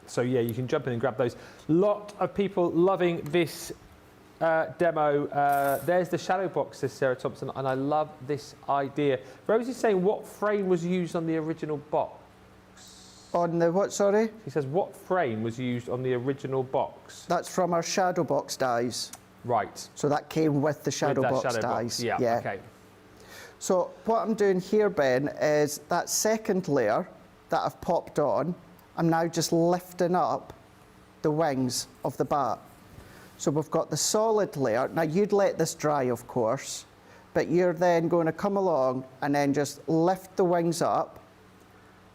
So yeah, you can jump in and grab those. Lot of people loving this demo. There's the shadow box, says Sarah Thompson, and I love this idea. Rose is saying, what frame was used on the original box?
On the what, sorry?
He says, what frame was used on the original box?
That's from our shadow box dies.
Right.
So that came with the shadow
With that
box
shadow
dies.
box. Yeah, okay.
So what I'm doing here, Ben, is that second layer that I've popped on, I'm now just lifting up the wings of the bat. So we've got the solid layer. Now you'd let this dry, of course, but you're then going to come along and then just lift the wings up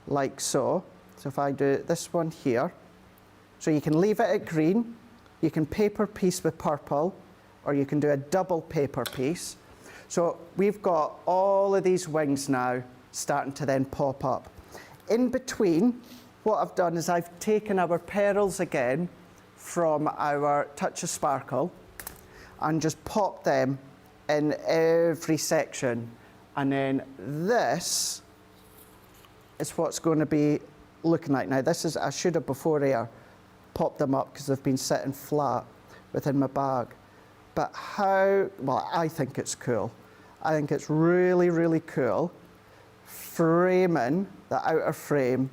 like so. So if I do this one here, so you can leave it at green, you can paper piece with purple, or you can do a double paper piece. So we've got all of these wings now starting to then pop up. In between, what I've done is I've taken our pearls again from our Touch of Sparkle and just popped them in every section. And then this is what's going to be looking like. Now this is, I should have before air popped them up because they've been sitting flat within my bag. But well, I think it's cool. I think it's really, really cool framing the outer frame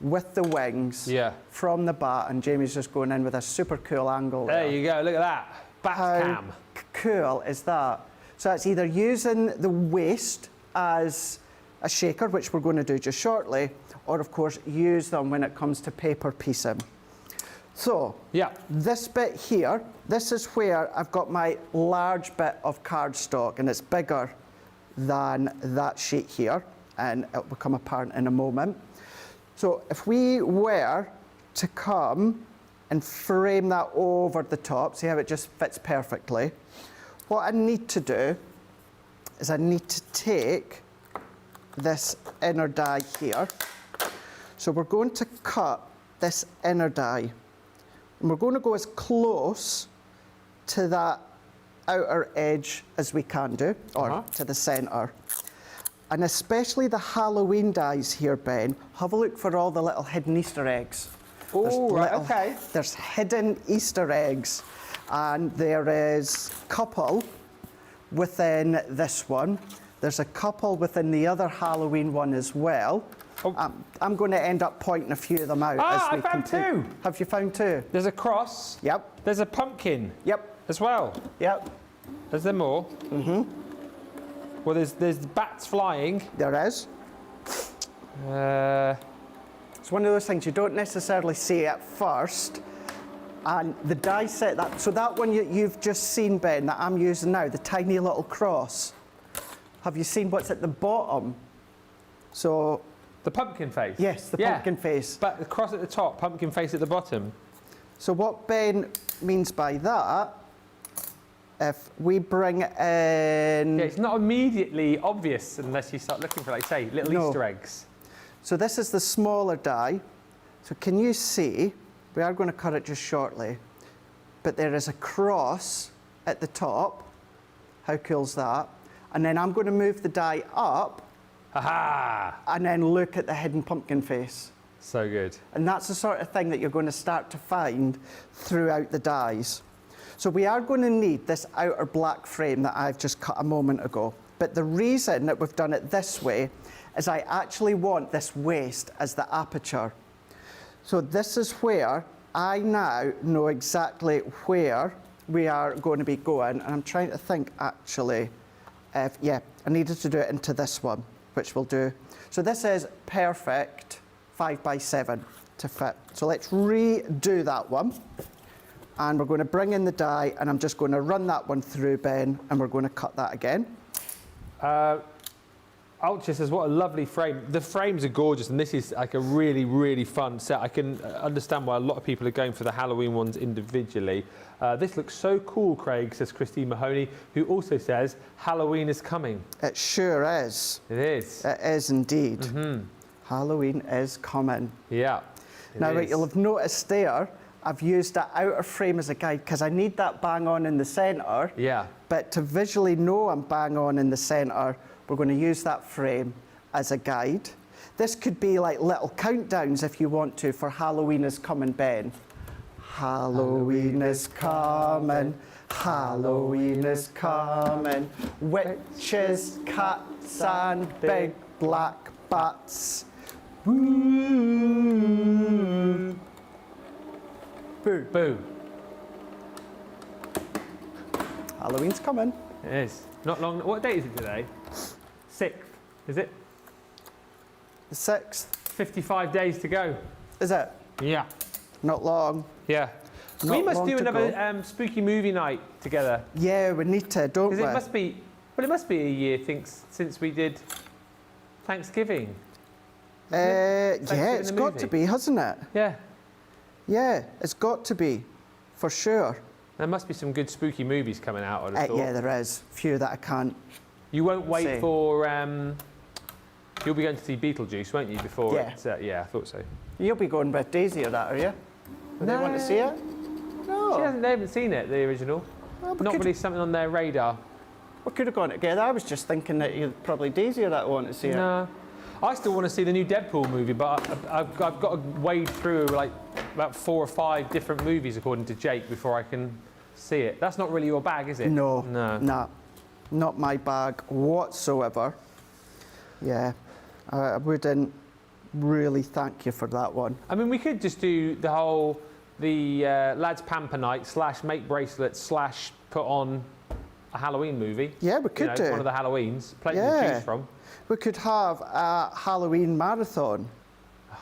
with the wings from the bat, and Jamie's just going in with a super cool angle.
There you go, look at that. Bat cam.
How cool is that? So it's either using the waist as a shaker, which we're going to do just shortly, or of course use them when it comes to paper piecing. So this bit here, this is where I've got my large bit of cardstock, and it's bigger than that sheet here, and it'll become apparent in a moment. So if we were to come and frame that over the top, see how it just fits perfectly, what I need to do is I need to take this inner die here. So we're going to cut this inner die, and we're going to go as close to that outer edge as we can do, or to the centre. And especially the Halloween dies here, Ben, have a look for all the little hidden Easter eggs.
Oh, right, okay.
There's hidden Easter eggs, and there is a couple within this one. There's a couple within the other Halloween one as well. I'm going to end up pointing a few of them out.
Ah,
as we
I found
complete.
two.
Have you found two?
There's a cross.
Yep.
There's a pumpkin.
Yep.
As well.
Yep.
Is there more? Mm-hmm. Well, there's bats flying.
There is. It's one of those things you don't necessarily see at first. And the die set, so that one you've just seen, Ben, that I'm using now, the tiny little cross. Have you seen what's at the bottom? So,
The pumpkin face?
yes, the pumpkin face.
But the cross at the top, pumpkin face at the bottom.
So what Ben means by that, if we bring in...
Yeah, it's not immediately obvious unless you start looking for, like, say, little
No.
Easter eggs.
So this is the smaller die. So can you see, we are going to cut it just shortly, but there is a cross at the top. How cool's that? And then I'm going to move the die up.
Aha!
And then look at the hidden pumpkin face.
So good.
And that's the sort of thing that you're going to start to find throughout the dies. So we are going to need this outer black frame that I've just cut a moment ago. But the reason that we've done it this way is I actually want this waist as the aperture. So this is where I now know exactly where we are going to be going. And I'm trying to think actually, yeah, I needed to do it into this one, which we'll do. So this is perfect 5x7 to fit. So let's redo that one. And we're going to bring in the die, and I'm just going to run that one through, Ben, and we're going to cut that again.
Ultra says, what a lovely frame. The frames are gorgeous, and this is like a really, really fun set. I can understand why a lot of people are going for the Halloween ones individually. This looks so cool, Craig, says Christine Mahoney, who also says, Halloween is coming.
It sure is.
It is.
It is indeed.
Mm-hmm.
Halloween is coming.
Yeah.
Now, what you'll have noticed there, I've used that outer frame as a guide because I need that bang on in the centre.
Yeah.
But to visually know I'm bang on in the centre, we're going to use that frame as a guide. This could be like little countdowns if you want to for Halloween is coming, Ben. Halloween is coming, Halloween is coming. Witches, cats and big black bats. Woo! Boo.
Boo.
Halloween's coming.
It is. Not long. What date is it today? 6th, is it?
The 6th.
55 days to go.
Is it?
Yeah.
Not long.
Yeah.
Not
we must
long
do
to
another spooky movie night together.
Yeah, we need to, don't we?
Because it must be, well, it must be a year since we did Thanksgiving.
Yeah,
Thanksgiving
it's
the
got
movie.
to be, hasn't it?
Yeah.
Yeah, it's got to be, for sure.
There must be some good spooky movies coming out, I'd have thought.
Yeah, there is. Few that I can't.
You won't wait
see.
for, you'll be going to see Beetlejuice, won't you, before
Yeah.
it's, yeah, I thought so.
You'll be going with Daisy or that, are you? Do they want to see it? No.
They haven't seen it, the original.
Oh, but
Not
could-
really something on their radar.
We could have gone together. I was just thinking that you'd probably Daisy or that want to see it.
No. I still want to see the new Deadpool movie, but I've got to wade through like about 4 or 5 different movies, according to Jake, before I can see it. That's not really your bag, is it?
No.
No.
Nah. Not my bag whatsoever. Yeah. I wouldn't really thank you for that one.
I mean, we could just do the whole, lads pamper night / make bracelets / put on a Halloween movie.
Yeah, we could do.
One of the Halloweens. Plenty to
Yeah.
choose from.
We could have a Halloween marathon.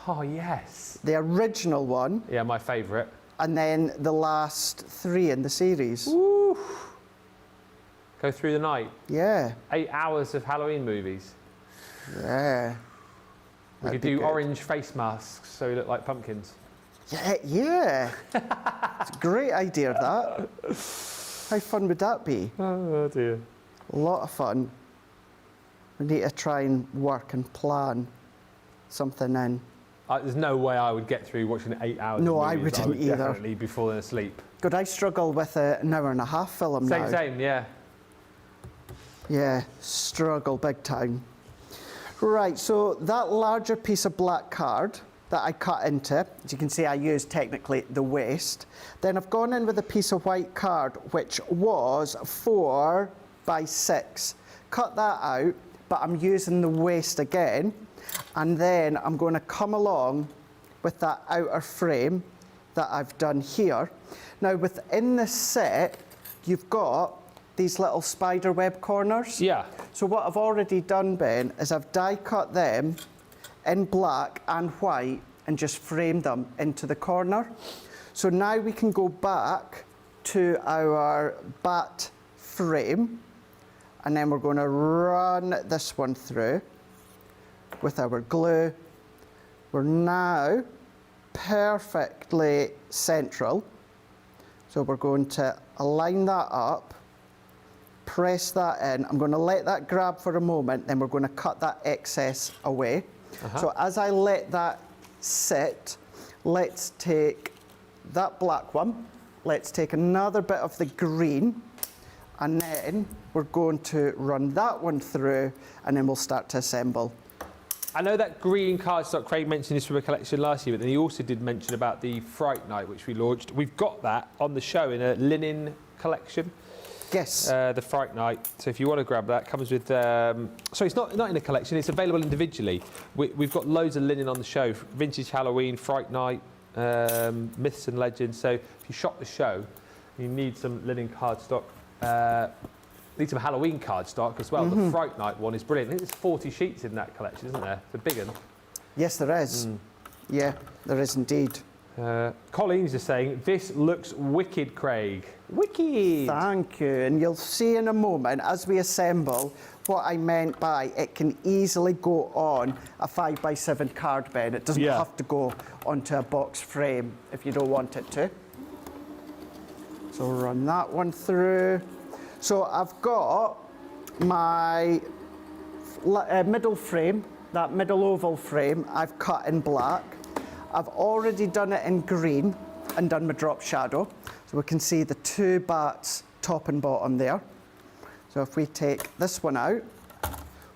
Oh, yes.
The original one,
Yeah, my favourite.
and then the last 3 in the series.
Woo. Go through the night.
Yeah,
8 hours of Halloween movies.
yeah.
We
That'd
could
be
do
good.
orange face masks so we look like pumpkins.
Yeah, yeah. It's a great idea, that. How fun would that be?
Oh, dear.
A lot of fun. We need to try and work and plan something in.
There's no way I would get through watching 8 hours
No,
of
I
movies.
wouldn't
would
either.
definitely be falling asleep.
God, I struggle with an hour and a half film now.
Same, yeah.
Yeah, struggle big time. Right, so that larger piece of black card that I cut into, as you can see, I used technically the waist. Then I've gone in with a piece of white card, which was 4 by 6. Cut that out, but I'm using the waist again. And then I'm going to come along with that outer frame that I've done here. Now within this set, you've got these little spider web corners.
Yeah.
So what I've already done, Ben, is I've die cut them in black and white and just framed them into the corner. So now we can go back to our bat frame, and then we're going to run this one through with our glue. We're now perfectly central. So we're going to align that up, press that in. I'm going to let that grab for a moment, then we're going to cut that excess away. So as I let that sit, let's take that black one, let's take another bit of the green, and then we're going to run that one through, and then we'll start to assemble.
I know that green cardstock, Craig mentioned this from a collection last year, but then he also did mention about the Fright Night, which we launched. We've got that on the show in a linen collection.
Yes.
The Fright Night. So if you want to grab that, comes with. Sorry, it's not in a collection. It's available individually. We've got loads of linen on the show: Vintage Halloween, Fright Night, Myths and Legends. So if you shop the show, you need some linen cardstock. Need some Halloween cardstock as well. The Fright Night one is brilliant. I think there's 40 sheets in that collection, isn't there? It's a big one.
Yes, there is. Yeah, there is indeed.
Colleen's just saying, this looks wicked, Craig. Wicked!
Thank you. And you'll see in a moment, as we assemble, what I meant by it can easily go on a 5x7 card, Ben. It doesn't have to go onto a box frame if you don't want it to. So run that one through. So I've got my middle frame, that middle oval frame, I've cut in black. I've already done it in green and done my drop shadow. So we can see the two bats top and bottom there. So if we take this one out,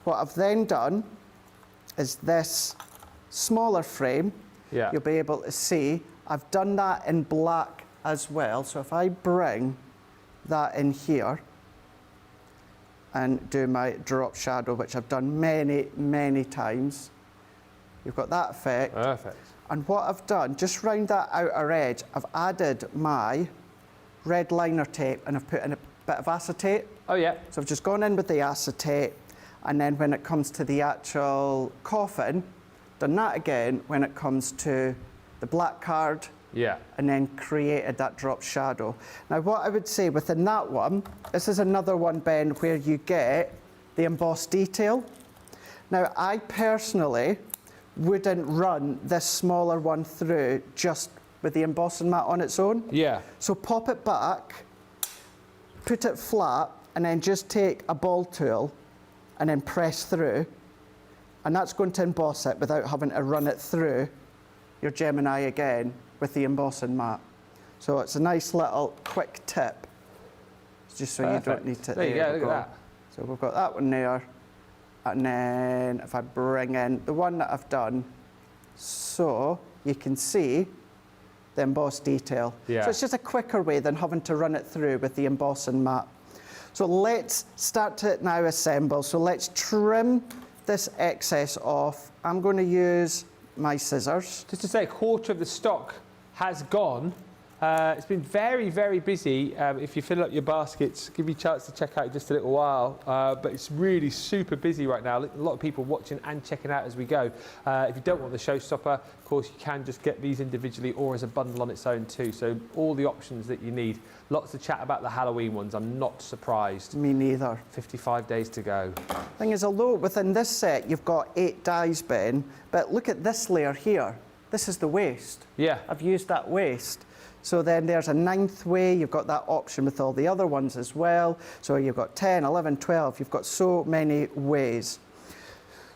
what I've then done is this smaller frame.
Yeah.
You'll be able to see I've done that in black as well. So if I bring that in here and do my drop shadow, which I've done many, many times, you've got that effect.
Perfect.
And what I've done, just round that outer edge, I've added my red liner tape and I've put in a bit of acetate.
Oh, yeah.
So I've just gone in with the acetate, and then when it comes to the actual coffin, done that again when it comes to the black card.
Yeah.
And then created that drop shadow. Now what I would say within that one, this is another one, Ben, where you get the embossed detail. Now I personally wouldn't run this smaller one through just with the embossing mat on its own.
Yeah.
So pop it back, put it flat, and then just take a ball tool and then press through. And that's going to emboss it without having to run it through your Gemini again with the embossing mat. So it's a nice little quick tip, just so you don't need to.
There you go, look at that.
So we've got that one there, and then if I bring in the one that I've done, so you can see the embossed detail.
Yeah.
So it's just a quicker way than having to run it through with the embossing mat. So let's start to now assemble. So let's trim this excess off. I'm going to use my scissors.
Just to say, a quarter of the stock has gone. It's been very, very busy. If you fill up your baskets, give you a chance to check out in just a little while. But it's really super busy right now. A lot of people watching and checking out as we go. If you don't want the Showstopper, of course, you can just get these individually or as a bundle on its own too. So all the options that you need. Lots of chat about the Halloween ones. I'm not surprised.
Me neither.
55 days to go.
Thing is, although within this set you've got 8 dies, Ben, but look at this layer here. This is the waist.
Yeah.
I've used that waist. So then there's a 9th way, you've got that option with all the other ones as well. So you've got 10, 11, 12, you've got so many ways.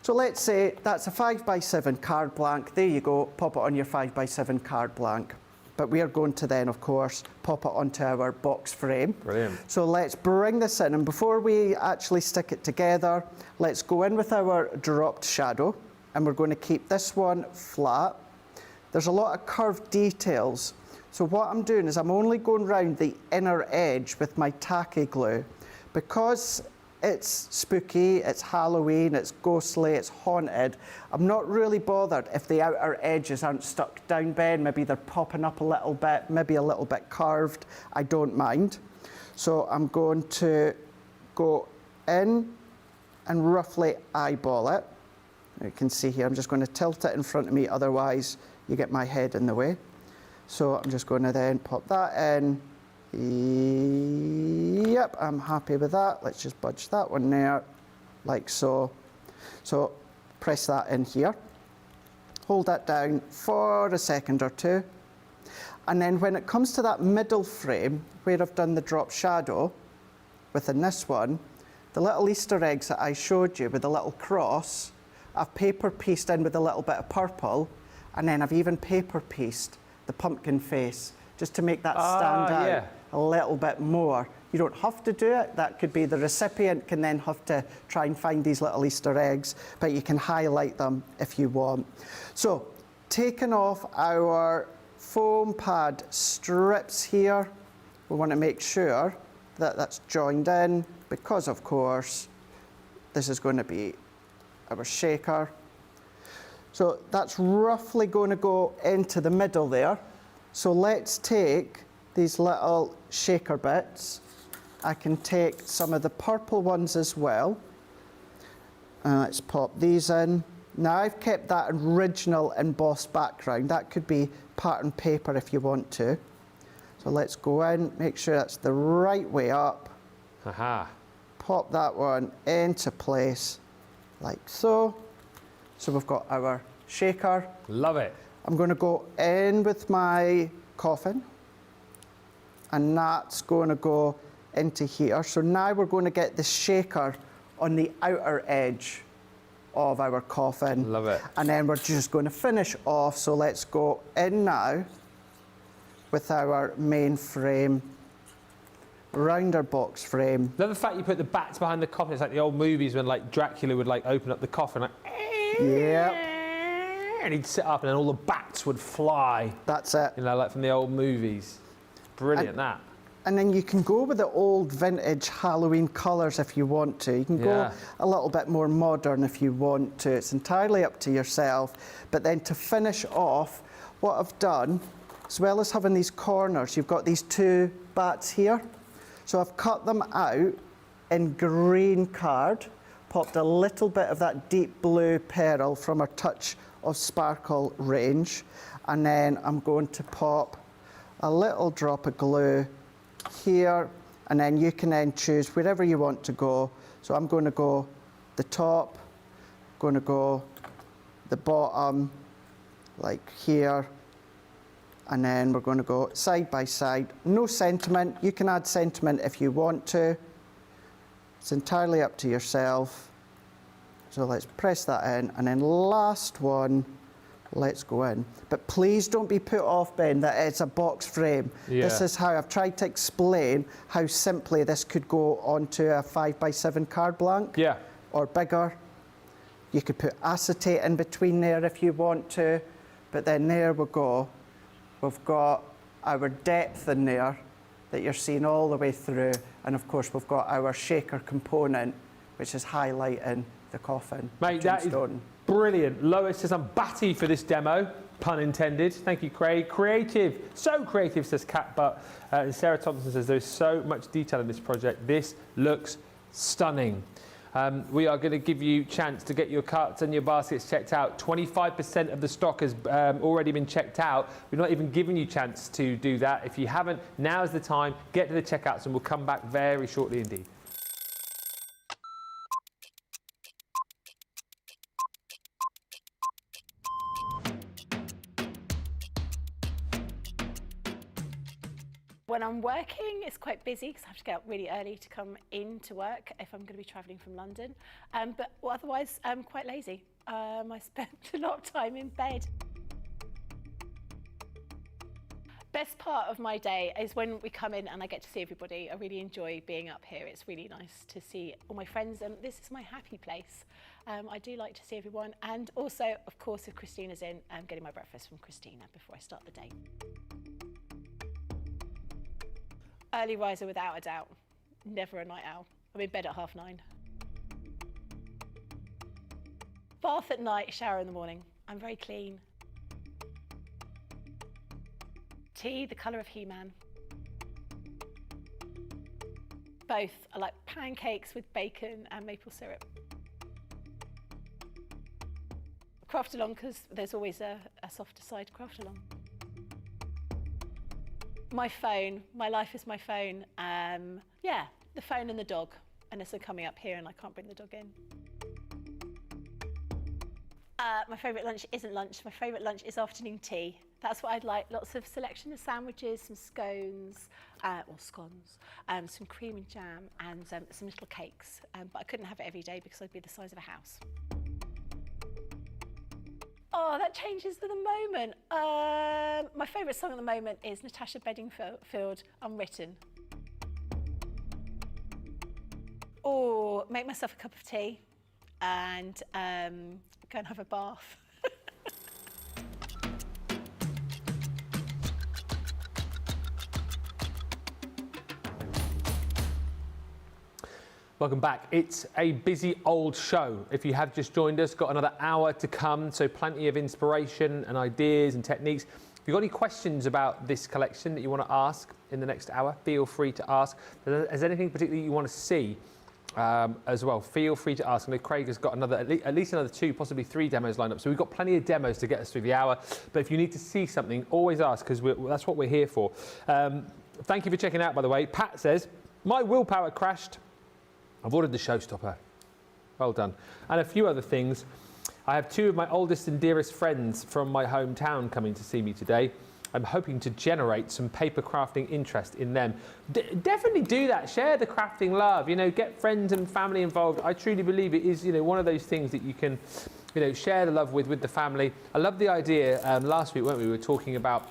So let's say that's a 5x7 card blank. There you go, pop it on your 5x7 card blank. But we are going to then, of course, pop it onto our box frame.
Brilliant.
So let's bring this in, and before we actually stick it together, let's go in with our dropped shadow, and we're going to keep this one flat. There's a lot of curved details. So what I'm doing is I'm only going round the inner edge with my tacky glue. Because it's spooky, it's Halloween, it's ghostly, it's haunted. I'm not really bothered if the outer edges aren't stuck down, Ben. Maybe they're popping up a little bit, maybe a little bit curved. I don't mind. So I'm going to go in and roughly eyeball it. You can see here, I'm just going to tilt it in front of me, otherwise you get my head in the way. So I'm just going to then pop that in. Yep, I'm happy with that. Let's just budge that one there, like so. So press that in here. Hold that down for a second or two. And then when it comes to that middle frame, where I've done the drop shadow, within this one, the little Easter eggs that I showed you with the little cross, I've paper pieced in with a little bit of purple, and then I've even paper pieced the pumpkin face, just to make that stand out a little bit more. You don't have to do it. That could be the recipient can then have to try and find these little Easter eggs, but you can highlight them if you want. So, taking off our foam pad strips here, we want to make sure that that's joined in, because of course this is going to be our shaker. So that's roughly going to go into the middle there. So let's take these little shaker bits. I can take some of the purple ones as well. Let's pop these in. Now I've kept that original embossed background. That could be pattern paper if you want to. So let's go in, make sure that's the right way up.
Aha.
Pop that one into place like so. So we've got our shaker.
Love it.
I'm going to go in with my coffin, and that's going to go into here. So now we're going to get the shaker on the outer edge of our coffin.
Love it.
And then we're just going to finish off. So let's go in now with our main frame, round our box frame.
Love the fact you put the bats behind the coffin. It's like the old movies when like Dracula would like open up the coffin, like,
Yep.
and he'd sit up and then all the bats would fly.
That's it.
You know, like from the old movies. Brilliant, that.
And then you can go with the old vintage Halloween colours if you want to. You can go a little bit more modern if you want to. It's entirely up to yourself. But then to finish off, what I've done, as well as having these corners, you've got these two bats here. So I've cut them out in green card, popped a little bit of that deep blue pearl from our Touch of Sparkle range, and then I'm going to pop a little drop of glue here, and then you can then choose wherever you want to go. So I'm going to go the top, going to go the bottom, like here, and then we're going to go side by side. No sentiment. You can add sentiment if you want to. It's entirely up to yourself. So let's press that in, and then last one, let's go in. But please don't be put off, Ben, that it's a box frame.
Yeah.
This is how I've tried to explain how simply this could go onto a 5x7 card blank.
Yeah.
Or bigger. You could put acetate in between there if you want to. But then there we go. We've got our depth in there that you're seeing all the way through. And of course, we've got our shaker component, which is highlighting the coffin.
Mate, that is brilliant. Lois says I'm batty for this demo, pun intended. Thank you, Craig. Creative, so creative, says Kat Butt. And Sarah Thompson says there's so much detail in this project. This looks stunning. We are going to give you a chance to get your carts and your baskets checked out. 25% of the stock has already been checked out. We've not even given you a chance to do that. If you haven't, now's the time. Get to the checkouts and we'll come back very shortly indeed.
When I'm working, it's quite busy because I have to get up really early to come into work if I'm going to be travelling from London. But otherwise, I'm quite lazy. I spend a lot of time in bed. Best part of my day is when we come in and I get to see everybody. I really enjoy being up here. It's really nice to see all my friends, and this is my happy place. I do like to see everyone, and also, of course, if Christina's in, I'm getting my breakfast from Christina before I start the day. Early riser without a doubt, never a night owl. I'm in bed at 9:30. Bath at night, shower in the morning. I'm very clean. Tea, the colour of He-Man. Both. I like pancakes with bacon and maple syrup. Craft along, because there's always a softer side to craft along. My phone, my life is my phone. Yeah, the phone and the dog, unless they're coming up here and I can't bring the dog in. My favourite lunch isn't lunch. My favourite lunch is afternoon tea. That's what I'd like. Lots of selection of sandwiches, some scones, or scones, some cream and jam, and some little cakes. But I couldn't have it every day because I'd be the size of a house. Oh, that changes for the moment. My favourite song at the moment is Natasha Bedingfield, Unwritten. Or make myself a cup of tea and go and have a bath.
Welcome back. It's a busy old show. If you have just joined us, got another hour to come, so plenty of inspiration and ideas and techniques. If you've got any questions about this collection that you want to ask in the next hour, feel free to ask. If there's anything particularly you want to see as well, feel free to ask. I know Craig has got at least another 2, possibly 3 demos lined up, so we've got plenty of demos to get us through the hour. But if you need to see something, always ask, because that's what we're here for. Thank you for checking out, by the way. Pat says, my willpower crashed. I've ordered the Showstopper. Well done. And a few other things. I have 2 of my oldest and dearest friends from my hometown coming to see me today. I'm hoping to generate some paper crafting interest in them. Definitely do that. Share the crafting love. You know, get friends and family involved. I truly believe it is, you know, one of those things that you can, you know, share the love with the family. I love the idea. Last week, weren't we? We were talking about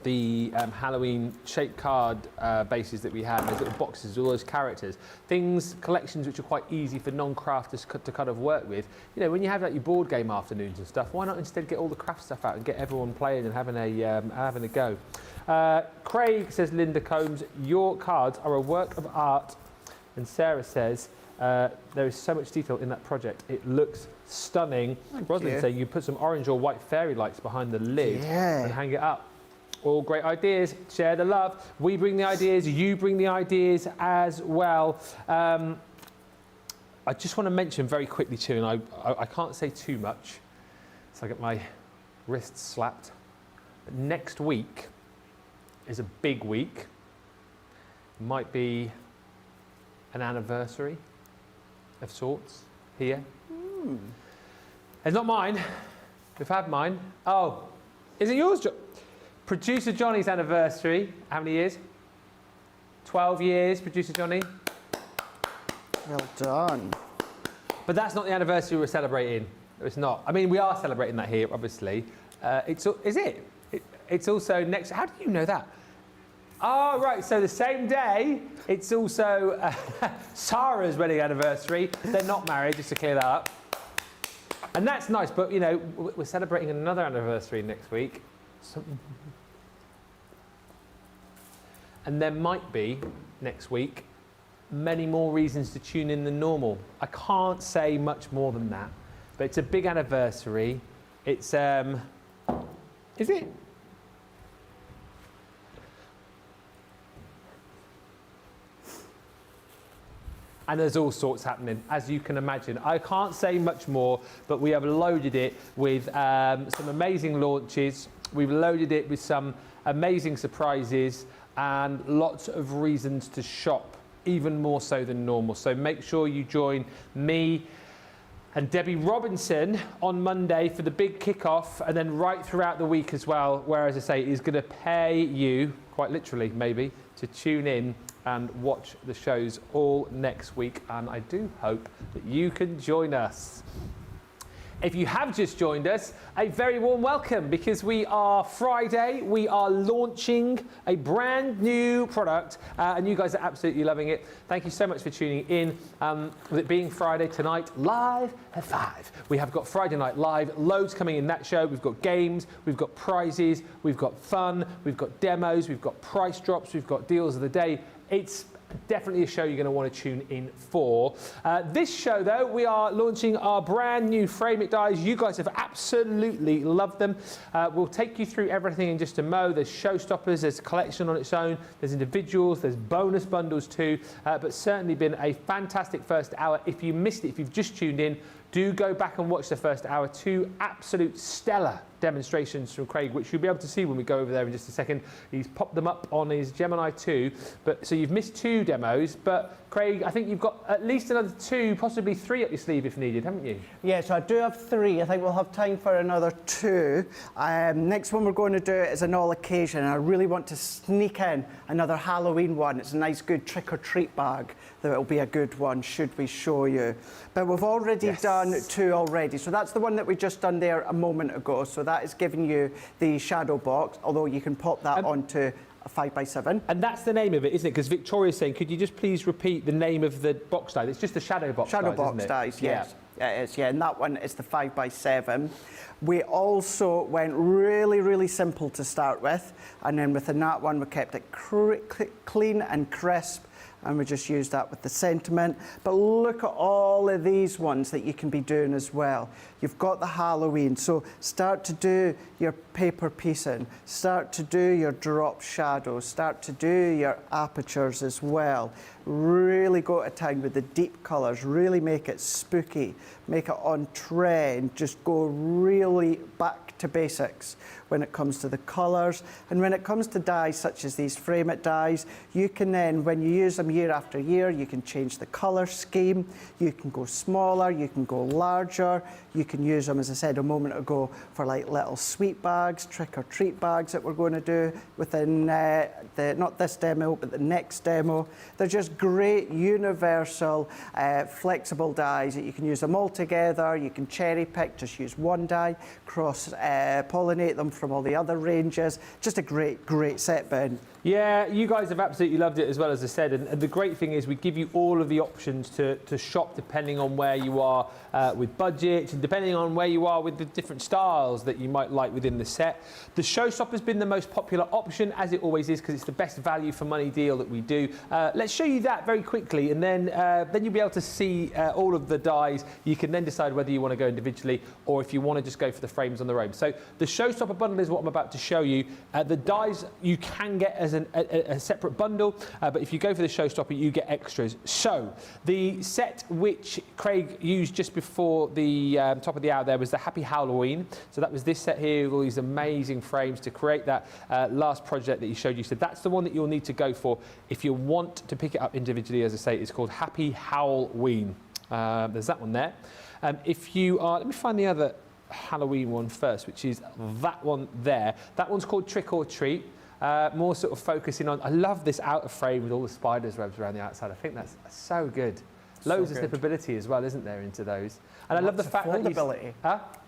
the Halloween shaped card bases that we had, those little boxes, all those characters, things, collections which are quite easy for non-crafters to kind of work with. You know, when you have like your board game afternoons and stuff, why not instead get all the craft stuff out and get everyone playing and having a go? Craig says, Linda Combs, your cards are a work of art. And Sarah says, there is so much detail in that project. It looks stunning. Rosalind saying you put some orange or white fairy lights behind the lid and hang it up. All great ideas. Share the love. We bring the ideas. You bring the ideas as well. I just want to mention very quickly too, and I can't say too much, so I get my wrists slapped. But next week is a big week. It might be an anniversary of sorts here. It's not mine. We've had mine. Oh, is it yours, Producer Johnny's anniversary, how many years? 12 years, Producer Johnny.
Well done.
But that's not the anniversary we're celebrating. It's not. I mean, we are celebrating that here, obviously. Is it? It's also next. How do you know that? Oh, right. So the same day, it's also Sarah's wedding anniversary. They're not married, just to clear that up. And that's nice. But, you know, we're celebrating another anniversary next week. And there might be, next week, many more reasons to tune in than normal. I can't say much more than that, but it's a big anniversary. It's, is it? And there's all sorts happening, as you can imagine. I can't say much more, but we have loaded it with some amazing launches. We've loaded it with some amazing surprises and lots of reasons to shop, even more so than normal. So make sure you join me and Debbie Robinson on Monday for the big kickoff, and then right throughout the week as well, where, as I say, is going to pay you, quite literally maybe, to tune in and watch the shows all next week. And I do hope that you can join us. If you have just joined us, a very warm welcome, because we are Friday. We are launching a brand new product, and you guys are absolutely loving it. Thank you so much for tuning in. With it being Friday tonight, live at 5. We have got Friday Night Live, loads coming in that show. We've got games, we've got prizes, we've got fun, we've got demos, we've got price drops, we've got deals of the day. It's Definitely a show you're going to want to tune in for. This show, though, we are launching our brand new Frame It dies. You guys have absolutely loved them. We'll take you through everything in just a mo. There's Showstoppers, there's a collection on its own, there's individuals, there's bonus bundles too, but certainly been a fantastic first hour. If you missed it, if you've just tuned in, do go back and watch the first hour. 2 absolute stellar demonstrations from Craig, which you'll be able to see when we go over there in just a second. He's popped them up on his Gemini 2. So you've missed 2 demos, but Craig, I think you've got at least another 2, possibly 3 up your sleeve if needed, haven't you?
Yeah, so I do have 3. I think we'll have time for another 2. Next one we're going to do is an all occasion, and I really want to sneak in another Halloween one. It's a nice, good trick-or-treat bag. That will be a good one, should we show you. But we've already done 2 already. So that's the one that we just done there a moment ago. So that is giving you the shadow box, although you can pop that onto a 5x7.
And that's the name of it, isn't it? Because Victoria's saying, could you just please repeat the name of the box die? It's just the shadow box
Shadow
dies,
box
isn't it?
dies, yes. Yeah. It is, yeah, and that one is the 5x7. We also went really, really simple to start with, and then within that one we kept it clean and crisp, and we just used that with the sentiment. But look at all of these ones that you can be doing as well. You've got the Halloween, so start to do your paper piecing, start to do your drop shadows, start to do your apertures as well. Really go to town with the deep colours, really make it spooky, make it on trend, just go really back to basics when it comes to the colours. And when it comes to dies such as these Frame It dies, you can then, when you use them year after year, you can change the colour scheme, you can go smaller, you can go larger, you can use them, as I said a moment ago, for like little sweet bags, trick-or-treat bags that we're going to do within not this demo, but the next demo. They're just great, universal, flexible dies that you can use them all together. You can cherry pick, just use one die, cross-pollinate them from all the other ranges. Just a great, great set, Ben.
Yeah, you guys have absolutely loved it, as well, as I said, and the great thing is we give you all of the options to shop depending on where you are with budget and depending on where you are with the different styles that you might like within the set. The Showstopper has been the most popular option, as it always is, because it's the best value for money deal that we do. Let's show you that very quickly, and then you'll be able to see all of the dies. You can then decide whether you want to go individually or if you want to just go for the frames on their own. So the Showstopper bundle is what I'm about to show you. The dies you can get as a separate bundle, but if you go for the Showstopper, you get extras. So the set which Craig used just before the top of the hour there was the Happy Halloween. So that was this set here with all these amazing frames to create that last project that he showed you. So that's the one that you'll need to go for if you want to pick it up individually. As I say, it's called Happy Halloween. There's that one there. If you are, let me find the other Halloween one first, which is that one there. That one's called Trick or Treat. More sort of focusing on, I love this outer frame with all the spiders webs around the outside. I think that's so good. Loads of slippability as well, isn't there, into those? And I love the fact that
foldability.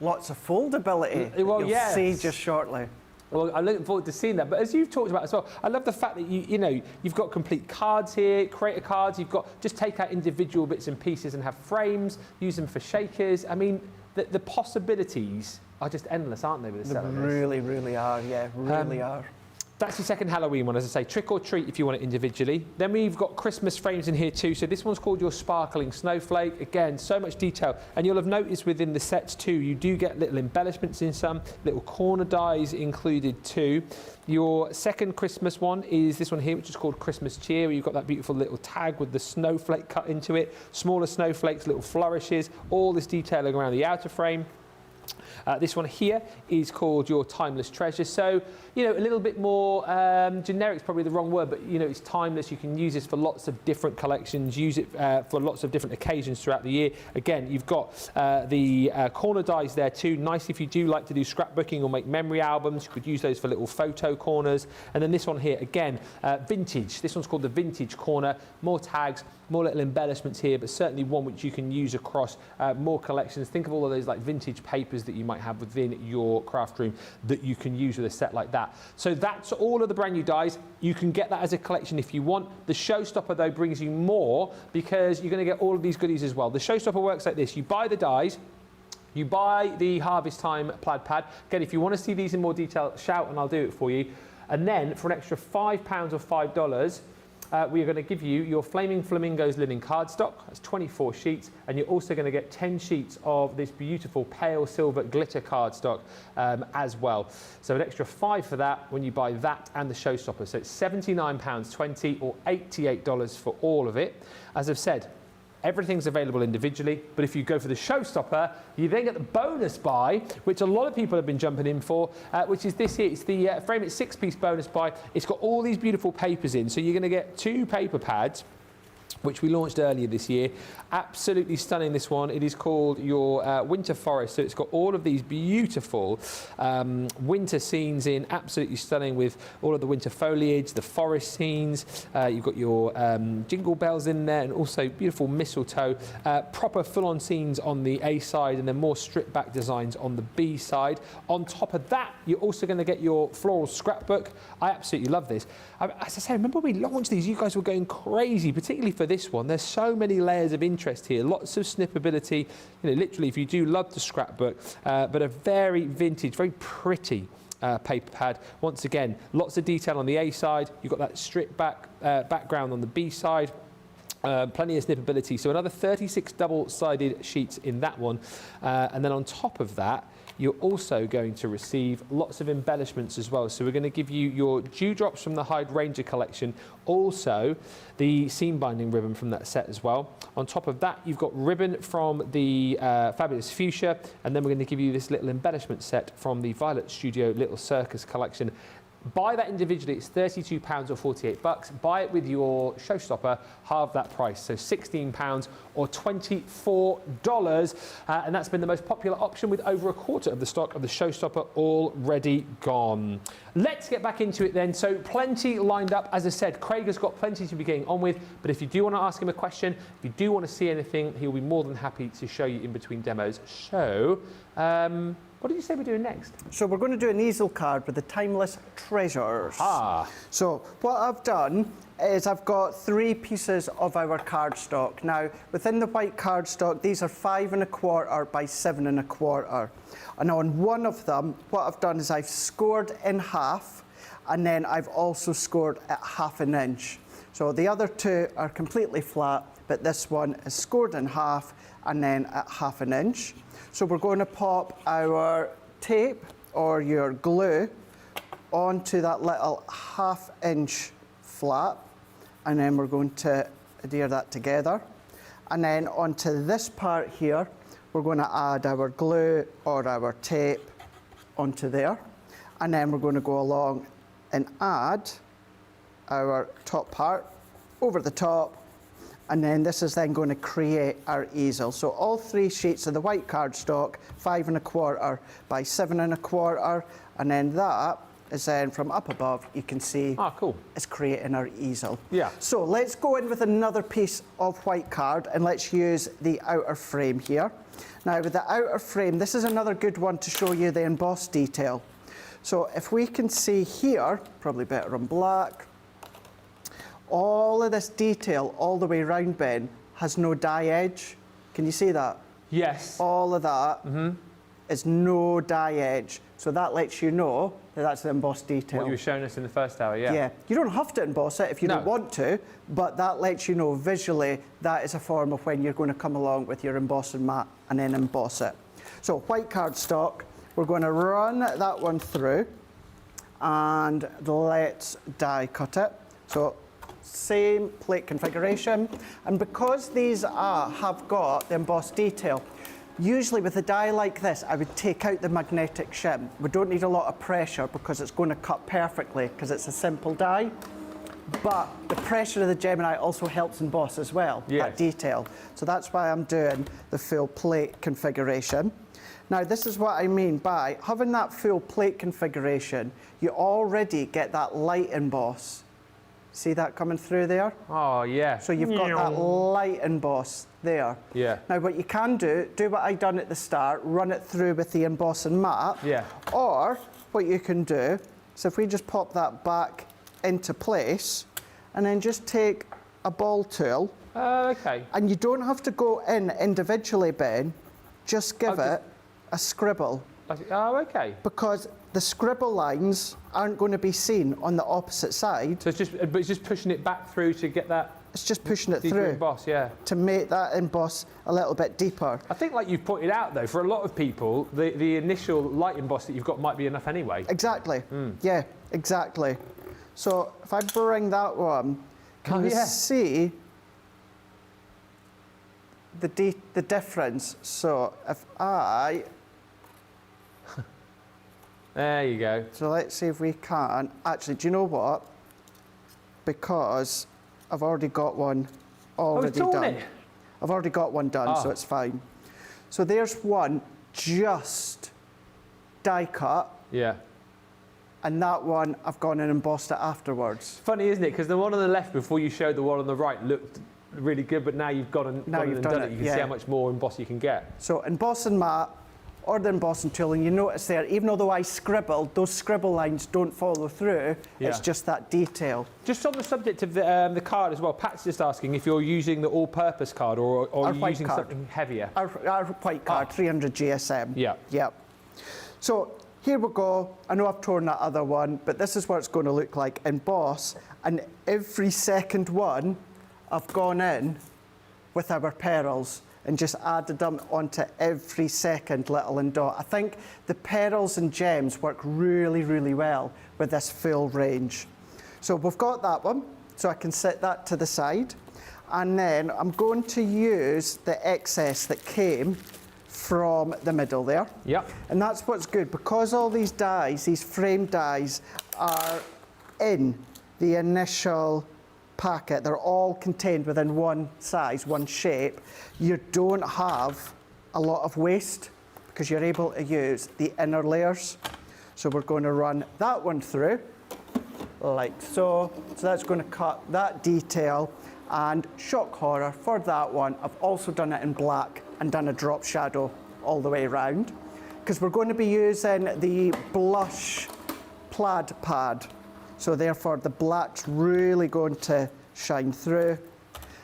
Lots of foldability.
Well,
you'll see just shortly.
Well, I'm looking forward to seeing that. But as you've talked about as well, I love the fact that you've got complete cards here, creator cards. You've got just take out individual bits and pieces and have frames. Use them for shakers. I mean, the possibilities are just endless, aren't they? With the
They really, really are. Yeah, really are.
That's the second Halloween one, as I say, Trick or Treat if you want it individually. Then we've got Christmas frames in here too. So this one's called your Sparkling Snowflake. Again, so much detail. And you'll have noticed within the sets too, you do get little embellishments in some, little corner dies included too. Your second Christmas one is this one here, which is called Christmas Cheer, where you've got that beautiful little tag with the snowflake cut into it, smaller snowflakes, little flourishes, all this detailing around the outer frame. This one here is called your Timeless Treasure. So, a little bit more generic is probably the wrong word, but, it's timeless. You can use this for lots of different collections, use it for lots of different occasions throughout the year. Again, you've got the corner dies there too. Nice if you do like to do scrapbooking or make memory albums. You could use those for little photo corners. And then this one here, again, vintage. This one's called the Vintage Corner. More tags, more little embellishments here, but certainly one which you can use across more collections. Think of all of those like vintage papers that you might have within your craft room that you can use with a set like that. So that's all of the brand new dies. You can get that as a collection if you want. The Showstopper though brings you more because you're going to get all of these goodies as well. The Showstopper works like this. You buy the dies, you buy the Harvest Time plaid pad. Again, if you want to see these in more detail, shout and I'll do it for you. And then for an extra £5 or $5, we are going to give you your Flaming Flamingos linen cardstock. That's 24 sheets, and you're also going to get 10 sheets of this beautiful pale silver glitter cardstock as well. So an extra £5 for that when you buy that and the Showstopper. So it's £79.20 or $88 for all of it. As I've said, everything's available individually, but if you go for the Showstopper, you then get the bonus buy, which a lot of people have been jumping in for, which is this here. It's the Frame It 6-piece bonus buy. It's got all these beautiful papers in, so you're going to get 2 paper pads, which we launched earlier this year. Absolutely stunning, this one. It is called your Winter Forest. So it's got all of these beautiful winter scenes in, absolutely stunning, with all of the winter foliage, the forest scenes. You've got your jingle bells in there, and also beautiful mistletoe. Proper full-on scenes on the A side, and then more stripped-back designs on the B side. On top of that, you're also going to get your floral scrapbook. I absolutely love this. As I say, remember when we launched these, you guys were going crazy, particularly for this one. There's so many layers of interest here, lots of snippability. You know, literally, if you do love the scrapbook, but a very vintage, very pretty paper pad. Once again, lots of detail on the A side. You've got that stripped back background on the B side. Plenty of snippability. So another 36 double-sided sheets in that one. And then on top of that, you're also going to receive lots of embellishments as well. So we're going to give you your dewdrops from the Hyde Ranger collection, also the seam binding ribbon from that set as well. On top of that, you've got ribbon from the Fabulous Fuchsia, and then we're going to give you this little embellishment set from the Violet Studio Little Circus collection. Buy that individually, it's £32 or $48. Buy it with your Showstopper, half that price, so £16 or $24. And that's been the most popular option, with over a quarter of the stock of the Showstopper already gone. Let's get back into it then. So plenty lined up. As I said, Craig has got plenty to be getting on with, but if you do want to ask him a question, if you do want to see anything, he'll be more than happy to show you in between demos. So, what did you say we're doing next?
So we're going to do an easel card with the timeless treasures. So what I've done is I've got 3 pieces of our cardstock. Now, within the white cardstock, these are 5 1/4 by 7 1/4. And on one of them, what I've done is I've scored in half, and then I've also scored at 1/2 inch. So the other 2 are completely flat, but this one is scored in half and then at 1/2 inch. So we're going to pop our tape or your glue onto that little 1/2 inch flap, and then we're going to adhere that together. And then onto this part here, we're going to add our glue or our tape onto there. And then we're going to go along and add our top part over the top. And then this is then going to create our easel. So all 3 sheets of the white cardstock, 5 1/4 by 7 1/4, and then that is then from up above, you can see
cool.
It's creating our easel.
Yeah.
So let's go in with another piece of white card, and let's use the outer frame here. Now with the outer frame, this is another good one to show you the embossed detail. So if we can see here, probably better on black, all of this detail all the way around, Ben, has no die edge. Can you see that?
Yes.
All of that is no die edge. So that lets you know that that's the embossed detail.
What you were showing us in the first hour, yeah.
Yeah. You don't have to emboss it if you don't want to, but that lets you know visually that is a form of when you're going to come along with your embossing mat and then emboss it. So white cardstock, we're going to run that one through, and let's die cut it. So same plate configuration, and because these have got the embossed detail, usually with a die like this, I would take out the magnetic shim. We don't need a lot of pressure because it's going to cut perfectly because it's a simple die, but the pressure of the Gemini also helps emboss as well, that detail. So that's why I'm doing the full plate configuration. Now this is what I mean by having that full plate configuration, you already get that light emboss. See that coming through there?
Oh, yeah.
So you've got that light emboss there.
Yeah.
Now what you can do what I done at the start, run it through with the embossing mat.
Yeah.
Or what you can do, so if we just pop that back into place, and then just take a ball tool.
Okay.
And you don't have to go in individually, Ben. Just give it a scribble.
Oh, okay.
Because the scribble lines aren't going to be seen on the opposite side.
So it's just pushing it back through to get that.
It's just pushing it
deeper
through
emboss, yeah.
to make that emboss a little bit deeper.
I think, like you've pointed out, though, for a lot of people, the initial light emboss that you've got might be enough anyway.
Exactly. Yeah, exactly. So if I bring that one, can you see the difference? So if I...
There you go.
So let's see if we can. Actually, do you know what? Because I've already got one already done.
It.
I've already got one done, so it's fine. So there's one just die cut.
Yeah.
And that one, I've gone and embossed it afterwards.
Funny, isn't it? Because the one on the left before you showed the one on the right looked really good, but now you've gone and done it. You can see how much more emboss you can get.
So embossing mat or the embossing tool, and you notice there, even though I scribbled, those scribble lines don't follow through.
Yeah.
It's just that detail.
Just on the subject of the card as well, Pat's just asking if you're using the all-purpose card or are you using something heavier?
Our white card, 300 GSM.
Yeah.
Yep. So here we go. I know I've torn that other one, but this is what it's going to look like emboss. And every second one, I've gone in with our pearls and just added them onto every second little dot. I think the pearls and gems work really, really well with this full range. So we've got that one, so I can set that to the side. And then I'm going to use the excess that came from the middle there.
Yep.
And that's what's good, because all these dies, these frame dies, are in the initial packet. They're all contained within one size, one shape. You don't have a lot of waste because you're able to use the inner layers. So we're going to run that one through like so. So that's going to cut that detail. And shock horror for that one, I've also done it in black and done a drop shadow all the way around, because we're going to be using the blush plaid pad. So therefore the black's really going to shine through.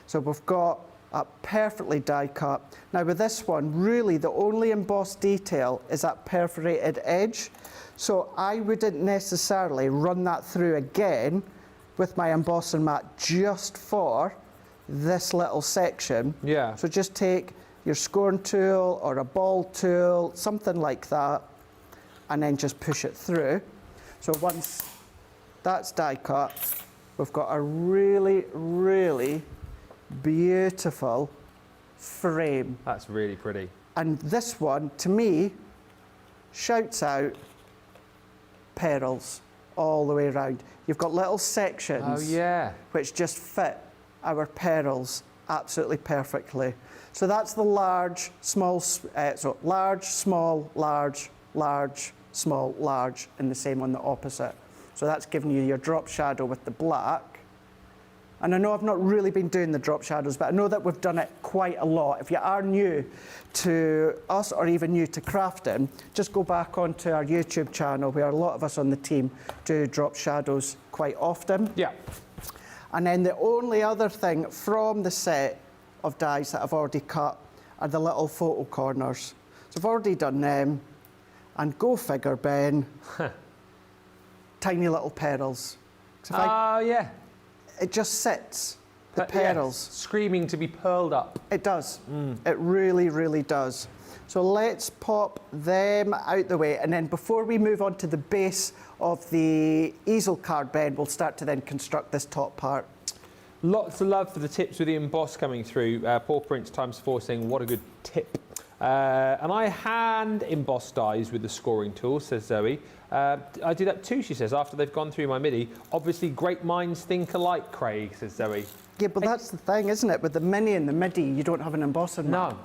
So we've got a perfectly die cut. Now with this one, really the only embossed detail is that perforated edge. So I wouldn't necessarily run that through again with my embossing mat just for this little section.
Yeah.
So just take your scoring tool or a ball tool, something like that, and then just push it through. So once that's die cut, we've got a really, really beautiful frame.
That's really pretty.
And this one, to me, shouts out pearls all the way around. You've got little sections which just fit our pearls absolutely perfectly. So that's the large, small, so large, small, large, large, small, large, and the same on the opposite. So that's giving you your drop shadow with the black. And I know I've not really been doing the drop shadows, but I know that we've done it quite a lot. If you are new to us or even new to crafting, just go back onto our YouTube channel where a lot of us on the team do drop shadows quite often.
Yeah.
And then the only other thing from the set of dies that I've already cut are the little photo corners. So I've already done them. And go figure, Ben, tiny little pearls.
Yeah.
It just sits, the pearls.
Yes, screaming to be pearled up.
It does. It really, really does. So let's pop them out the way. And then before we move on to the base of the easel card, Ben, we'll start to then construct this top part.
Lots of love for the tips with the emboss coming through. Paw Prince ×4 saying, what a good tip. And I hand emboss dies with the scoring tool, says Zoe. I do that too, she says, after they've gone through my MIDI. Obviously, great minds think alike, Craig, says Zoe.
Yeah, but that's the thing, isn't it? With the Mini and the MIDI, you don't have an embossing mat.
No.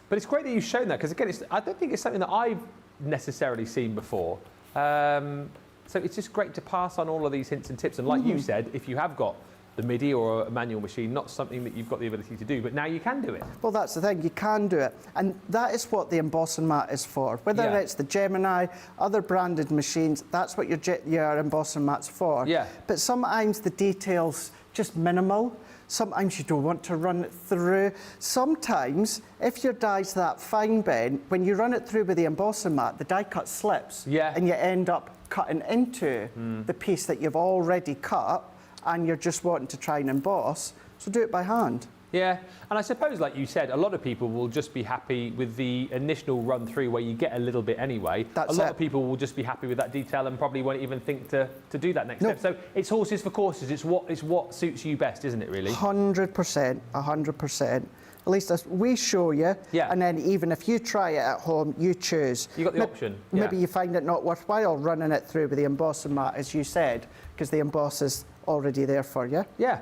But it's great that you've shown that, because again, I don't think it's something that I've necessarily seen before. So it's just great to pass on all of these hints and tips. And like you said, if you have got the MIDI or a manual machine, not something that you've got the ability to do, but now you can do it.
Well, that's the thing, you can do it. And that is what the embossing mat is for. Whether it's the Gemini, other branded machines, that's what your embossing mat's for.
Yeah.
But sometimes the detail's just minimal. Sometimes you don't want to run it through. Sometimes, if your die's that fine, Ben, when you run it through with the embossing mat, the die cut slips.
Yeah.
And you end up cutting into the piece that you've already cut, and you're just wanting to try and emboss. So do it by hand.
Yeah, and I suppose, like you said, a lot of people will just be happy with the initial run through where you get a little bit anyway.
That's
a lot
it.
of people will just be happy with that detail and probably won't even think to do that next step. So it's horses for courses. It's what suits you best, isn't it, really?
100%, 100%. At least we show you,
Yeah.
and then even if you try it at home, you choose.
You got the option. Yeah.
Maybe you find it not worthwhile running it through with the embossing mat, as you said, because the emboss is already there for you.
Yeah.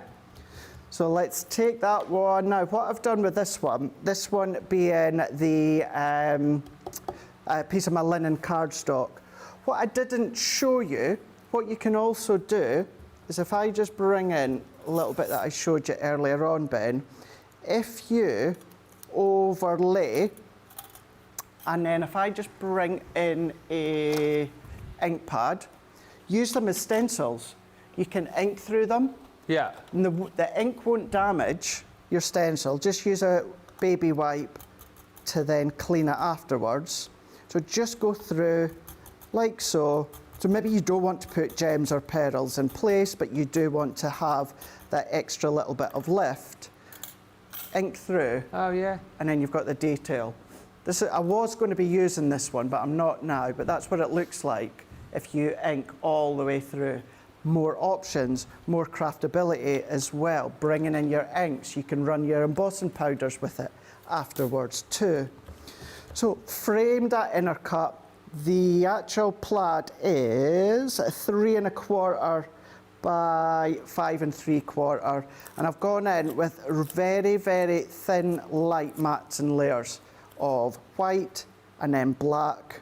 So let's take that one. Now, what I've done with this one being the piece of my linen cardstock. What I didn't show you, what you can also do, is if I just bring in a little bit that I showed you earlier on, Ben, if you overlay, and then if I just bring in a ink pad, use them as stencils. You can ink through them.
Yeah.
And the ink won't damage your stencil. Just use a baby wipe to then clean it afterwards. So just go through like so. So maybe you don't want to put gems or pearls in place, but you do want to have that extra little bit of lift. Ink through.
Oh, yeah.
And then you've got the detail. I was going to be using this one, but I'm not now. But that's what it looks like if you ink all the way through. More options, more craftability as well. Bringing in your inks, you can run your embossing powders with it afterwards too. So framed at inner cup, the actual plaid is 3 1/4 by 5 3/4, and I've gone in with very, very thin light mats and layers of white and then black,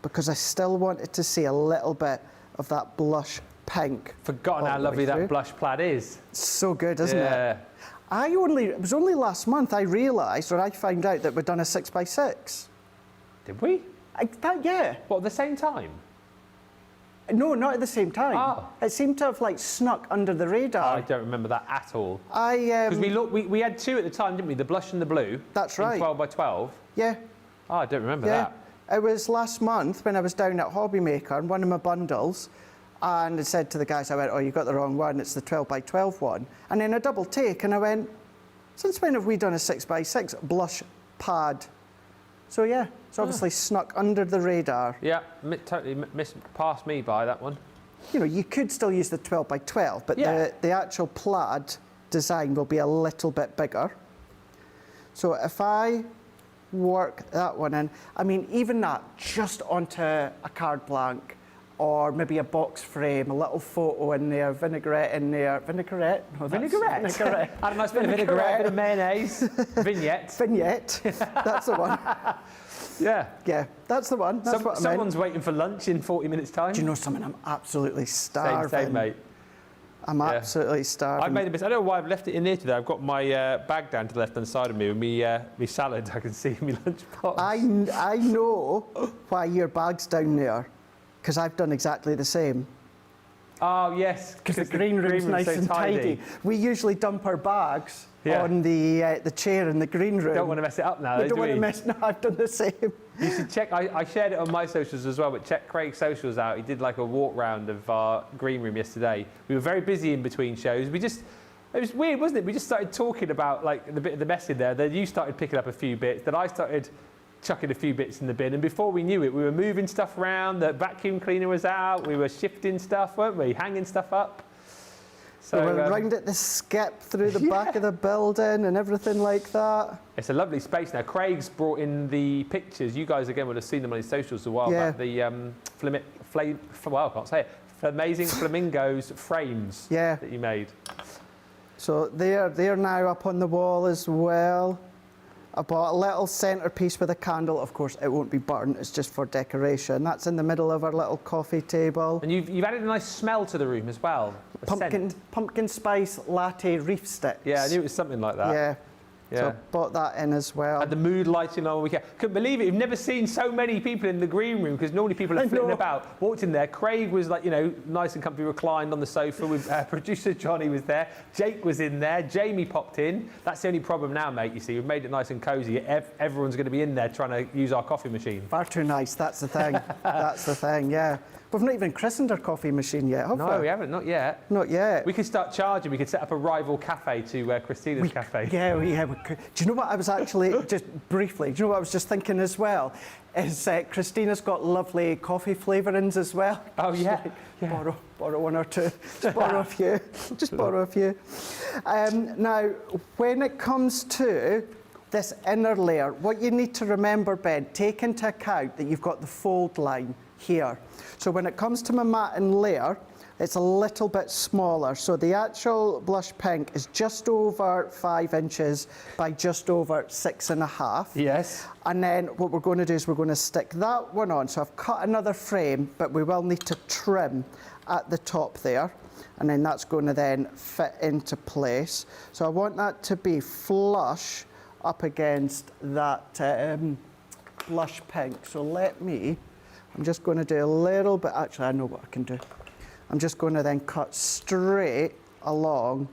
because I still wanted to see a little bit of that blush pink.
Forgotten how lovely that blush plaid is.
So good, isn't
Yeah.
it? It was only last month I realised, or I found out, that we'd done a 6x6.
Did we?
Yeah.
What, at the same time?
No, not at the same time.
Oh.
It seemed to have like snuck under the radar.
I don't remember that at all.
Because
We had two at the time, didn't we? The blush and the blue.
That's
in
right.
12 by 12.
Yeah.
Oh, I don't remember
Yeah.
that.
It was last month when I was down at Hobby Maker and one of my bundles, and I said to the guys, I went, oh, you got the wrong one, it's the 12 by 12 one. And then a double take, and I went, since when have we done a 6x6 blush pad? So yeah, it's obviously snuck under the radar.
Yeah, totally passed me by that one.
You know, you could still use the 12 by 12, but
Yeah.
the actual plaid design will be a little bit bigger. So if I work that one in, I mean, even that, just onto a card blank, or maybe a box frame, a little photo in there, vinaigrette in there. Vinaigrette? No, that's
Vinaigrette.
vinaigrette.
Had a nice bit of vinaigrette, bit of mayonnaise. Vignette.
Vignette. That's the one.
Yeah.
Yeah, that's the one. That's what I meant.
Someone's waiting for lunch in 40 minutes' time.
Do you know something? I'm absolutely starving.
Same, mate.
I'm absolutely starving.
I've made a mistake. I don't know why I've left it in there today. I've got my bag down to the left-hand side of me with me salad. I can see my lunchbox.
I know why your bag's down there, because I've done exactly the same.
Oh, yes.
Because the green room's nice
so
and tidy. We usually dump our bags on the chair in the green room.
Don't want to mess it up now,
We
though,
don't
do
want
we?
to mess. No, I've done the same.
You should check. I shared it on my socials as well, but check Craig's socials out. He did like a walk round of our green room yesterday. We were very busy in between shows. It was weird, wasn't it? We just started talking about like the bit of the mess in there. Then you started picking up a few bits. Then I started chucking a few bits in the bin. And before we knew it, we were moving stuff around. The vacuum cleaner was out. We were shifting stuff, weren't we? Hanging stuff up. So
we were round at the skip through the back of the building and everything like that.
It's a lovely space now. Craig's brought in the pictures. You guys again would have seen them on his socials a while back. The I can't say it. Amazing flamingos frames that you made.
So they're now up on the wall as well. I bought a little centrepiece with a candle. Of course, it won't be burnt. It's just for decoration. That's in the middle of our little coffee table.
And you've added a nice smell to the room as well.
Pumpkin spice latte reef sticks.
Yeah, I knew it was something like that.
Yeah.
Yeah.
So I bought that in as well.
Had the mood lighting on weekend. Couldn't believe it. You've never seen so many people in the green room because normally people are flitting about. Walked in there. Craig was like, you know, nice and comfy, reclined on the sofa. With producer Johnny was there. Jake was in there. Jamie popped in. That's the only problem now, mate. You see, we've made it nice and cosy. Everyone's going to be in there trying to use our coffee machine.
Far too nice. That's the thing. That's the thing. Yeah. We've not even christened our coffee machine yet, have we?
No, we haven't. Not yet.
Not yet.
We could start charging. We could set up a rival cafe to Christina's cafe.
Yeah, we could. Do you know what I was actually, just briefly, do you know what I was just thinking as well? Is Christina's got lovely coffee flavourings as well.
Oh, yeah.
Borrow one or two. Just borrow a few. Just borrow a few. Now, when it comes to this inner layer, what you need to remember, Ben, take into account that you've got the fold line here. So when it comes to my matte layer, it's a little bit smaller. So the actual blush pink is just over 5 inches by just over 6.5.
Yes.
And then what we're going to do is we're going to stick that one on. So I've cut another frame, but we will need to trim at the top there. And then that's going to then fit into place. So I want that to be flush up against that blush pink. So I'm just going to do a little bit, actually I know what I can do. I'm just going to then cut straight along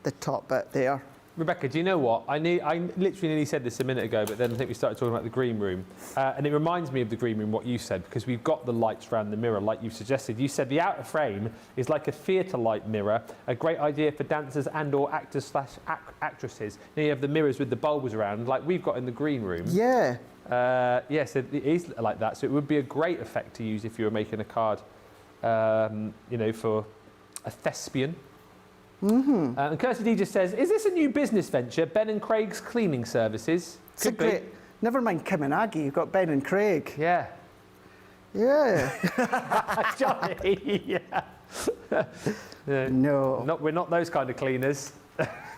the top bit there.
Rebecca, do you know what? I literally nearly said this a minute ago, but then I think we started talking about the green room. And it reminds me of the green room, what you said, because we've got the lights around the mirror, like you suggested. You said the outer frame is like a theatre light mirror, a great idea for dancers and or actors/actresses. Now you have the mirrors with the bulbs around, like we've got in the green room.
Yeah.
Yes, it is like that. So it would be a great effect to use if you were making a card, you know, for a thespian. Mm-hmm. And Kirsty D just says, is this a new business venture, Ben and Craig's cleaning services?
It's a great, never mind Kim and Aggie, you've got Ben and Craig.
Yeah.
Yeah.
Johnny, yeah.
No.
We're not those kind of cleaners.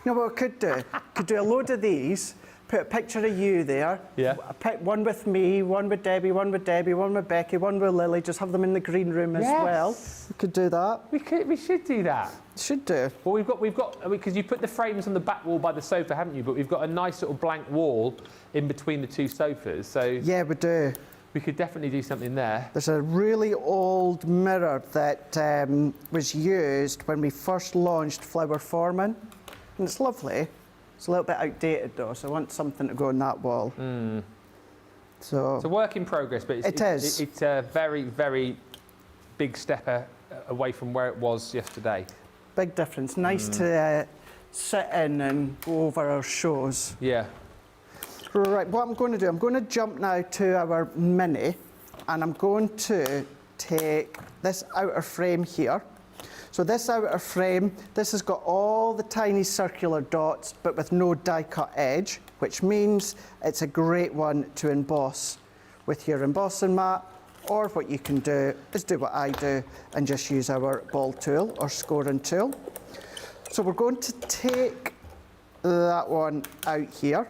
No, what I could do a load of these, put a picture of you there.
Yeah.
One with me, one with Debbie, one with Becky, one with Lily. Just have them in the green room as well. We could do that.
We should do that.
Should do.
Well, we've got because you put the frames on the back wall by the sofa, haven't you? But we've got a nice sort of blank wall in between the two sofas. So
yeah, we do.
We could definitely do something there.
There's a really old mirror that was used when we first launched Flower Foreman, and it's lovely. It's a little bit outdated though, so I want something to go on that wall. Mm. So
it's a work in progress, but it's a very, very big step away from where it was yesterday.
Big difference. Nice to sit in and go over our shows.
Yeah.
Right, what I'm going to do, I'm going to jump now to our mini, and I'm going to take this outer frame here. So this outer frame, this has got all the tiny circular dots, but with no die-cut edge, which means it's a great one to emboss with your embossing mat, or what you can do is do what I do and just use our ball tool or scoring tool. So we're going to take that one out here,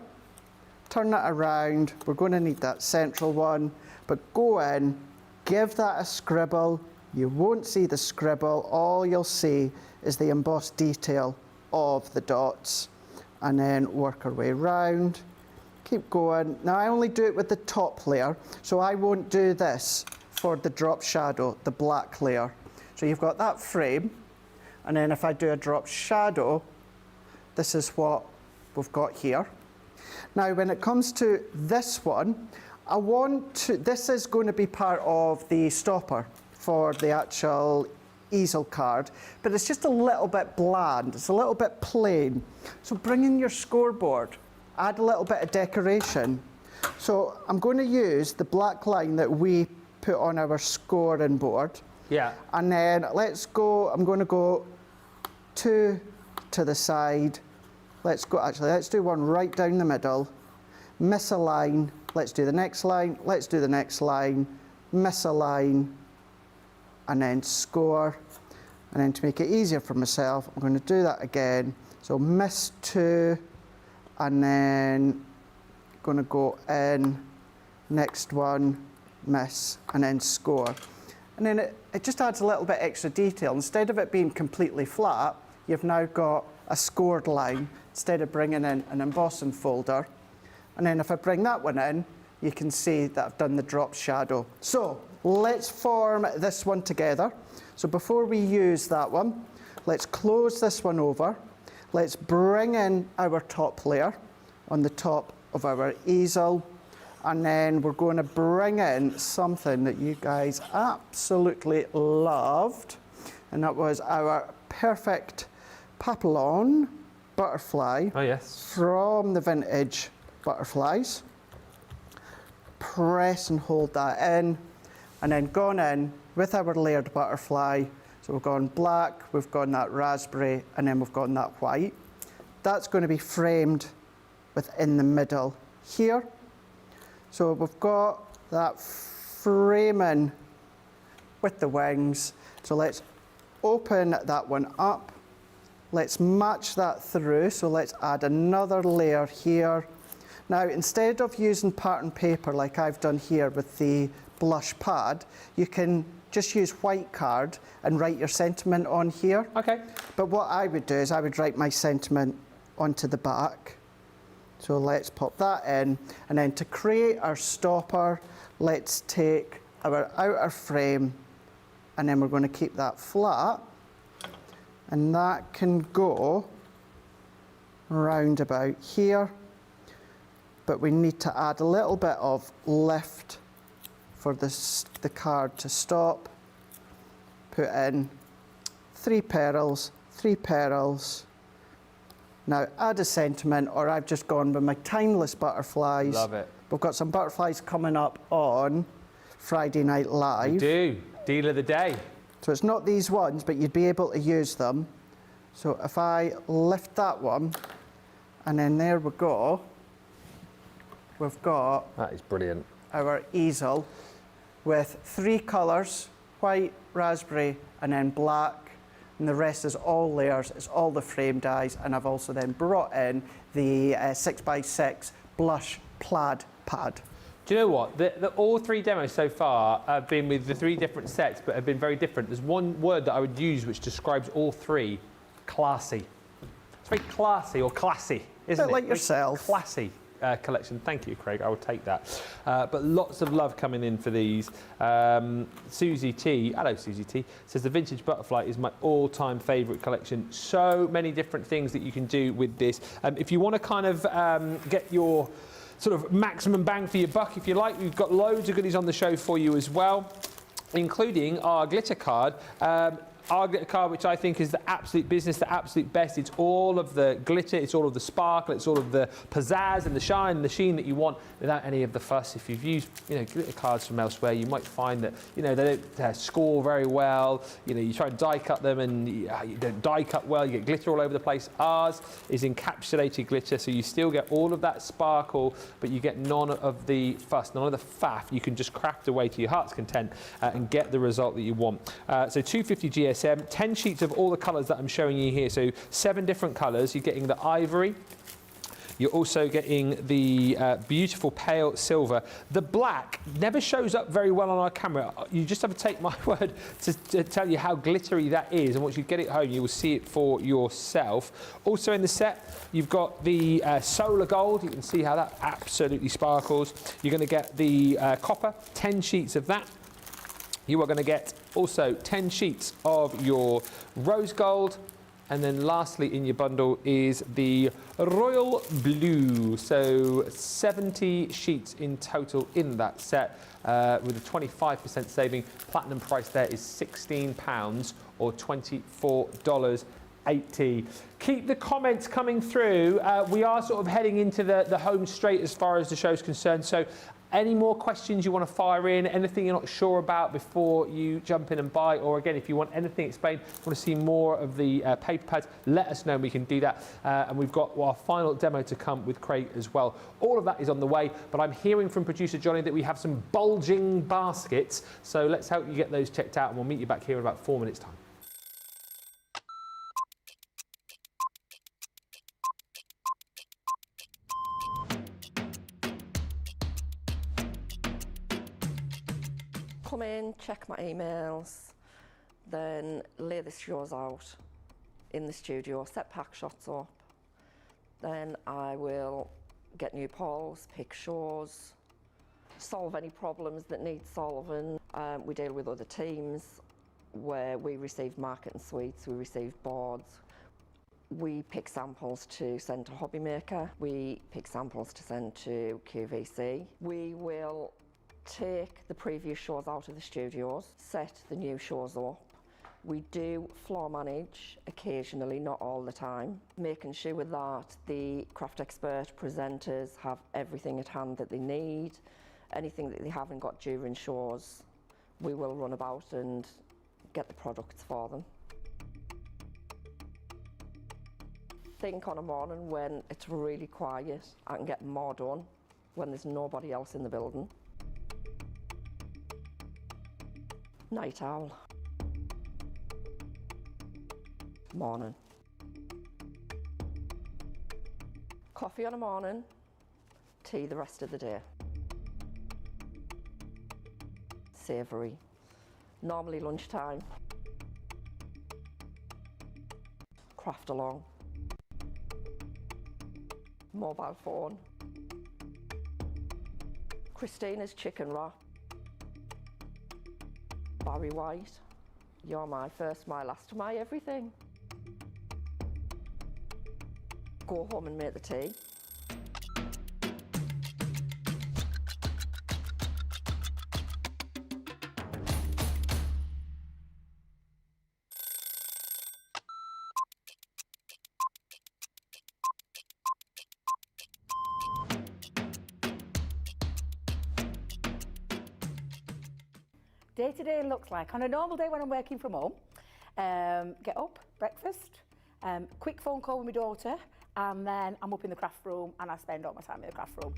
turn that around. We're going to need that central one, but go in, give that a scribble. You won't see the scribble. All you'll see is the embossed detail of the dots, and then work our way round. Keep going. Now I only do it with the top layer, so I won't do this for the drop shadow, the black layer. So you've got that frame, and then if I do a drop shadow, this is what we've got here. Now when it comes to this one, this is going to be part of the stopper for the actual easel card, but it's just a little bit bland, it's a little bit plain. So bring in your scoreboard, add a little bit of decoration. So I'm going to use the black line that we put on our scoring board.
Yeah.
And then I'm going to go two to the side. Let's do one right down the middle. Miss a line, let's do the next line, let's do the next line, miss a line, and then score. And then to make it easier for myself, I'm going to do that again. So miss two, and then going to go in, next one, miss, and then score. And then it just adds a little bit extra detail. Instead of it being completely flat, you've now got a scored line instead of bringing in an embossing folder. And then if I bring that one in, you can see that I've done the drop shadow. So let's form this one together. So before we use that one, let's close this one over. Let's bring in our top layer on the top of our easel. And then we're going to bring in something that you guys absolutely loved. And that was our perfect papillon butterfly.
Oh, yes.
From the vintage butterflies. Press and hold that in. And then gone in with our layered butterfly. So we've gone black, we've gone that raspberry, and then we've gone that white. That's going to be framed within the middle here. So we've got that framing with the wings. So let's open that one up. Let's match that through. So let's add another layer here. Now, instead of using pattern paper like I've done here with the blush pad, you can just use white card and write your sentiment on here.
Okay.
But what I would do is I would write my sentiment onto the back. So let's pop that in. And then to create our stopper, let's take our outer frame and then we're going to keep that flat. And that can go round about here. But we need to add a little bit of lift for the card to stop. Put in 3 pearls, 3 pearls. Now add a sentiment, or I've just gone with my timeless butterflies.
Love it.
We've got some butterflies coming up on Friday Night Live.
We do. Deal of the day.
So it's not these ones, but you'd be able to use them. So if I lift that one, and then there we go. We've got
That is brilliant.
our easel with 3 colours, white, raspberry, and then black. And the rest is all layers, it's all the frame dies. And I've also then brought in the 6x6 blush plaid pad.
Do you know what? All 3 demos so far have been with the 3 different sets, but have been very different. There's one word that I would use which describes all 3, classy. It's very classy or classy, isn't it?
Bit like yourself.
Classy. Collection. Thank you, Craig. I will take that. But lots of love coming in for these. Susie T, hello Susie T, says the vintage butterfly is my all-time favourite collection. So many different things that you can do with this. If you want to kind of get your sort of maximum bang for your buck, if you like, we've got loads of goodies on the show for you as well, including our glitter card. Our glitter card, which I think is the absolute business, the absolute best. It's all of the glitter, it's all of the sparkle, it's all of the pizzazz and the shine and the sheen that you want without any of the fuss. If you've used, glitter cards from elsewhere, you might find that, they don't score very well. You try and die cut them and you don't die cut well, you get glitter all over the place. Ours is encapsulated glitter, so you still get all of that sparkle, but you get none of the fuss, none of the faff. You can just craft away to your heart's content and get the result that you want. So 250 GSM, 10 sheets of all the colours that I'm showing you here. So 7 different colours. You're getting the ivory. You're also getting the beautiful pale silver. The black never shows up very well on our camera. You just have to take my word to tell you how glittery that is. And once you get it home, you will see it for yourself. Also in the set, you've got the solar gold. You can see how that absolutely sparkles. You're going to get the copper, 10 sheets of that. You are going to get also 10 sheets of your rose gold. And then lastly in your bundle is the royal blue. So 70 sheets in total in that set with a 25% saving. Platinum price there is £16 or $24.80. Keep the comments coming through. We are sort of heading into the home straight as far as the show's concerned. So any more questions you want to fire in, anything you're not sure about before you jump in and buy, or again, if you want anything explained, want to see more of the paper pads, let us know and we can do that. And we've got our final demo to come with Craig as well. All of that is on the way, but I'm hearing from producer Johnny that we have some bulging baskets. So let's help you get those checked out and we'll meet you back here in about 4 minutes' time.
Come in, check my emails, then lay the shows out in the studio, set pack shots up, Then I will get new poles, pick shows, solve any problems that need solving. We deal with other teams where we receive market and sweets, we receive boards. We pick samples to send to Hobby Maker. We pick samples to send to QVC. We will take the previous shows out of the studios, set the new shows up. We do floor manage occasionally, not all the time, making sure that the craft expert presenters have everything at hand that they need. Anything that they haven't got during shows, we will run about and get the products for them. Think on a morning when it's really quiet, I can get more done when there's nobody else in the building. Night owl. Morning. Coffee on a morning, tea the rest of the day. Savoury. Normally lunchtime. Craft along. Mobile phone. Christina's chicken wrap. Barry White. You're my first, my last, my everything. Go home and make the tea.
Day to day looks like on a normal day when I'm working from home, get up, breakfast, quick phone call with my daughter, and then I'm up in the craft room and I spend all my time in the craft room.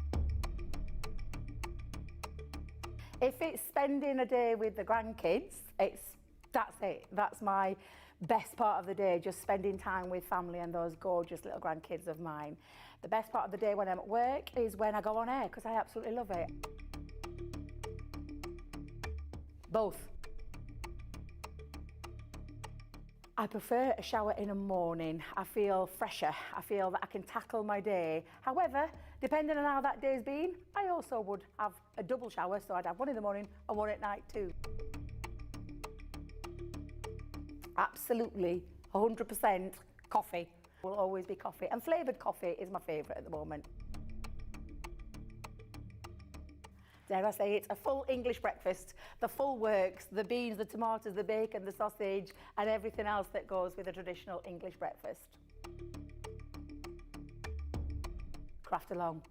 If it's spending a day with the grandkids, that's it. That's my best part of the day, just spending time with family and those gorgeous little grandkids of mine. The best part of the day when I'm at work is when I go on air, because I absolutely love it. Both. I prefer a shower in the morning. I feel fresher. I feel that I can tackle my day. However, depending on how that day's been, I also would have a double shower, so I'd have one in the morning and one at night too. Absolutely, 100% coffee. Will always be coffee, and flavoured coffee is my favourite at the moment. Dare I say, it's a full English breakfast, the full works, the beans, the tomatoes, the bacon, the sausage, and everything else that goes with a traditional English breakfast. Craft along.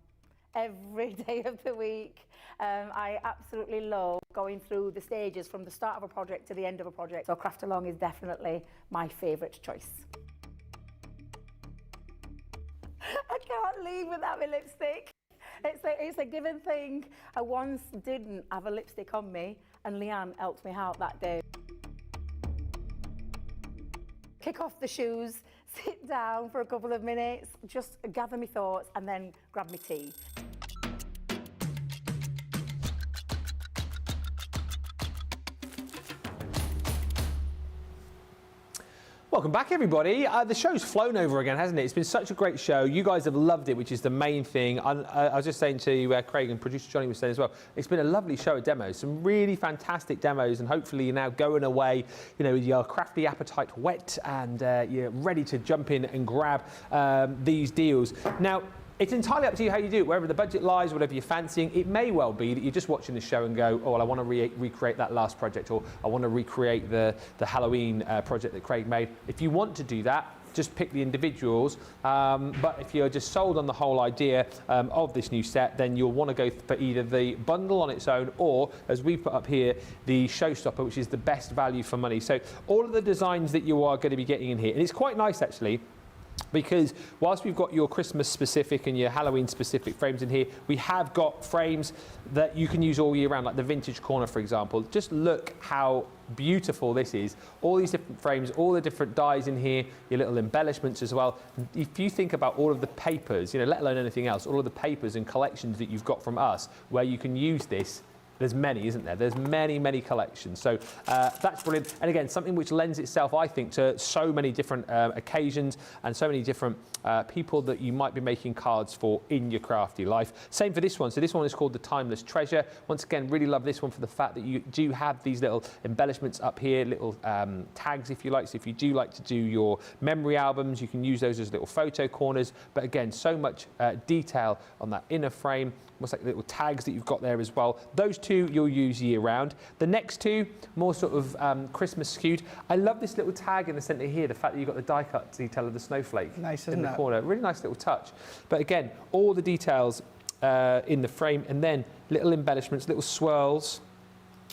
Every day of the week. I absolutely love going through the stages from the start of a project to the end of a project. So craft along is definitely my favourite choice. I can't leave without my lipstick. It's a given thing. I once didn't have a lipstick on me and Leanne helped me out that day. Kick off the shoes, sit down for a couple of minutes, just gather my thoughts and then grab my tea.
Welcome back, everybody. The show's flown over again, hasn't it? It's been such a great show. You guys have loved it, which is the main thing. I was just saying to Craig, and producer Johnny was saying as well, it's been a lovely show of demos, some really fantastic demos, and hopefully you're now going away, you know, with your crafty appetite whet, and you're ready to jump in and grab these deals. Now, it's entirely up to you how you do it, wherever the budget lies, whatever you're fancying. It may well be that you're just watching the show and go, oh, well, I want to recreate that last project, or I want to recreate the Halloween project that Craig made. If you want to do that, just pick the individuals. But if you're just sold on the whole idea of this new set, then you'll want to go for either the bundle on its own, or, as we put up here, the Showstopper, which is the best value for money. So all of the designs that you are going to be getting in here, and it's quite nice actually, because whilst we've got your Christmas specific and your Halloween specific frames in here, we have got frames that you can use all year round, like the vintage corner, for example. Just look how beautiful this is. All these different frames, all the different dies in here, your little embellishments as well. If you think about all of the papers, you know, let alone anything else, all of the papers and collections that you've got from us, where you can use this There's many, isn't there? There's many collections. So that's brilliant. And again, something which lends itself, I think, to so many different occasions and so many different people that you might be making cards for in your crafty life. Same for this one. So this one is called the Timeless Treasure. Once again, really love this one for the fact that you do have these little embellishments up here, little tags, if you like. So if you do like to do your memory albums, you can use those as little photo corners. But again, so much detail on that inner frame. Almost like little tags that you've got there as well. Those two you'll use year round. The next two, more sort of Christmas skewed. I love this little tag in the centre here, the fact that you've got the die cut detail of the snowflake in the corner. Really nice little touch. But again, all the details in the frame, and then little embellishments, little swirls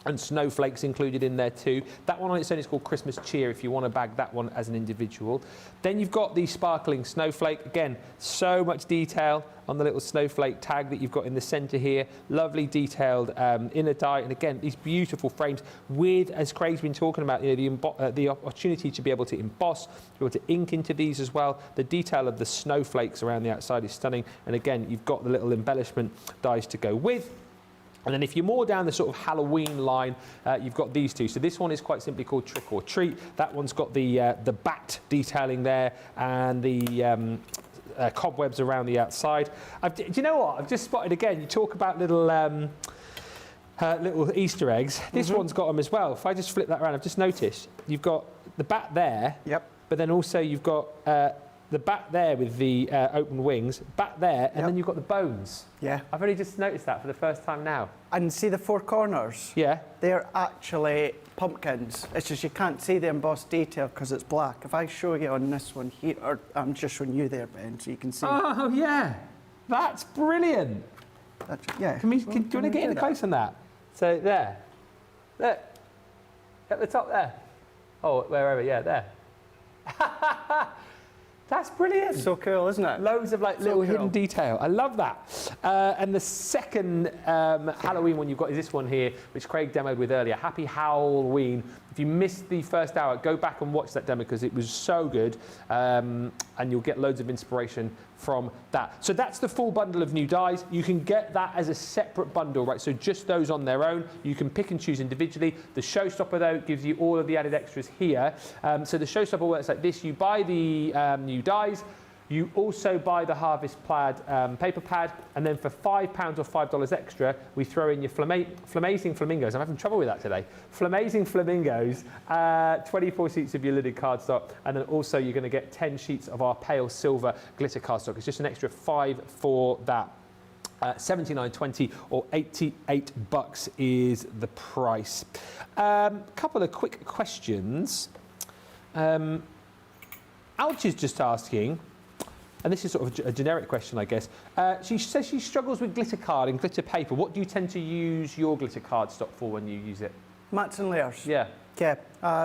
and snowflakes included in there too. That one on its own is called Christmas Cheer if you want to bag that one as an individual. Then you've got the sparkling snowflake. Again, so much detail on the little snowflake tag that you've got in the centre here. Lovely detailed inner die, and again, these beautiful frames with, as Craig's been talking about, you know, the opportunity to be able to emboss, to be able to ink into these as well. The detail of the snowflakes around the outside is stunning, and again, you've got the little embellishment dies to go with. And then if you're more down the sort of Halloween line, you've got these two. So this one is quite simply called Trick or Treat. That one's got the bat detailing there and the cobwebs around the outside. Do you know what? I've just spotted again. You talk about little little Easter eggs. This one's got them as well. If I just flip that around, I've just noticed you've got the bat there. Yep. But then also you've got the bat there with the open wings, bat there, and then you've got the bones. Yeah. I've only just noticed that for the first time now.
And see the four corners? Yeah. They're actually pumpkins. It's just you can't see the embossed detail because it's black. If I show you on this one here, or I'm just showing you there, Ben, so you can see.
Oh, yeah. That's brilliant.
Yeah.
Do you want to get in close on that? So there. Look. At the top there. Oh, wherever, yeah, there. That's brilliant.
So cool, isn't it?
Loads of like little hidden detail. I love that. And the second Halloween one you've got is this one here, which Craig demoed with earlier. Happy Halloween. If you missed the first hour, go back and watch that demo because it was so good, and you'll get loads of inspiration from that. So that's the full bundle of new dies. You can get that as a separate bundle, right? So just those on their own. You can pick and choose individually. The Showstopper, though, gives you all of the added extras here. So the Showstopper works like this. You buy the new dies. You also buy the Harvest Plaid paper pad, and then for £5 or $5 extra, we throw in your Flamazing Flamingos. I'm having trouble with that today. Flamazing Flamingos, 24 sheets of your lidded cardstock, and then also you're going to get 10 sheets of our pale silver glitter cardstock. It's just an extra $5 for that. $79.20 or $88 is the price. Couple of quick questions. Ouch is just asking, and this is sort of a generic question, I guess. She says she struggles with glitter card and glitter paper. What do you tend to use your glitter card stock for when you use it?
Mats and layers.
Yeah.
Yeah,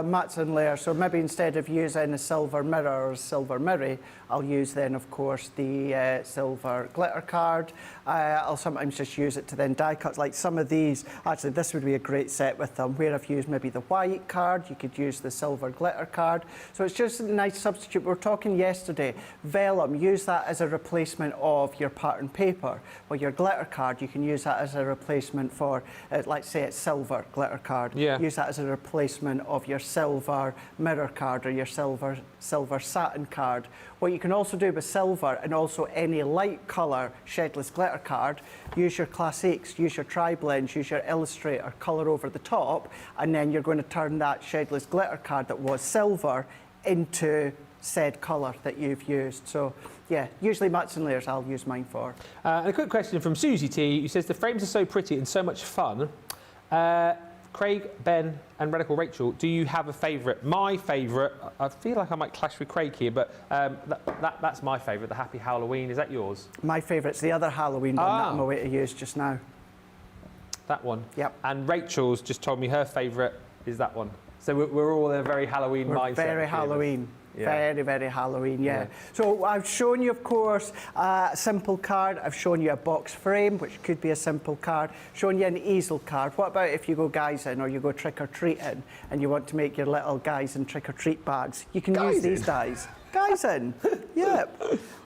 mats and layers. So maybe instead of using a silver mirror or a silver mirror, I'll use then, of course, the silver glitter card. I'll sometimes just use it to then die cut. Like some of these, actually, this would be a great set with them. Where I've used maybe the white card, you could use the silver glitter card. So it's just a nice substitute. We were talking yesterday, vellum, use that as a replacement of your pattern paper. Well, your glitter card, you can use that as a replacement for, like say it's silver glitter card. Yeah. Use that as a replacement of your silver mirror card or your silver satin card. What you can also do with silver and also any light colour shedless glitter card, use your classics, use your tri-blends, use your Illustrator colour over the top, and then you're going to turn that shedless glitter card that was silver into said colour that you've used. So yeah, usually mats and layers I'll use mine for.
And a quick question from Susie T, who says the frames are so pretty and so much fun. Craig, Ben and Radical Rachel, do you have a favourite? My favourite, I feel like I might clash with Craig here, but that's my favourite, the Happy Halloween. Is that yours?
My favourite's the other Halloween one that I'm away to use just now.
That one?
Yep.
And Rachel's just told me her favourite is that one. So we're all in a very Halloween mindset.
Very Halloween. Very, very Halloween, yeah. So I've shown you, of course, a simple card. I've shown you a box frame, which could be a simple card. Shown you an easel card. What about if you go guys-in or you go trick-or-treating and you want to make your little guys-in trick-or-treat bags? You can use these dies. Guys-in, yeah.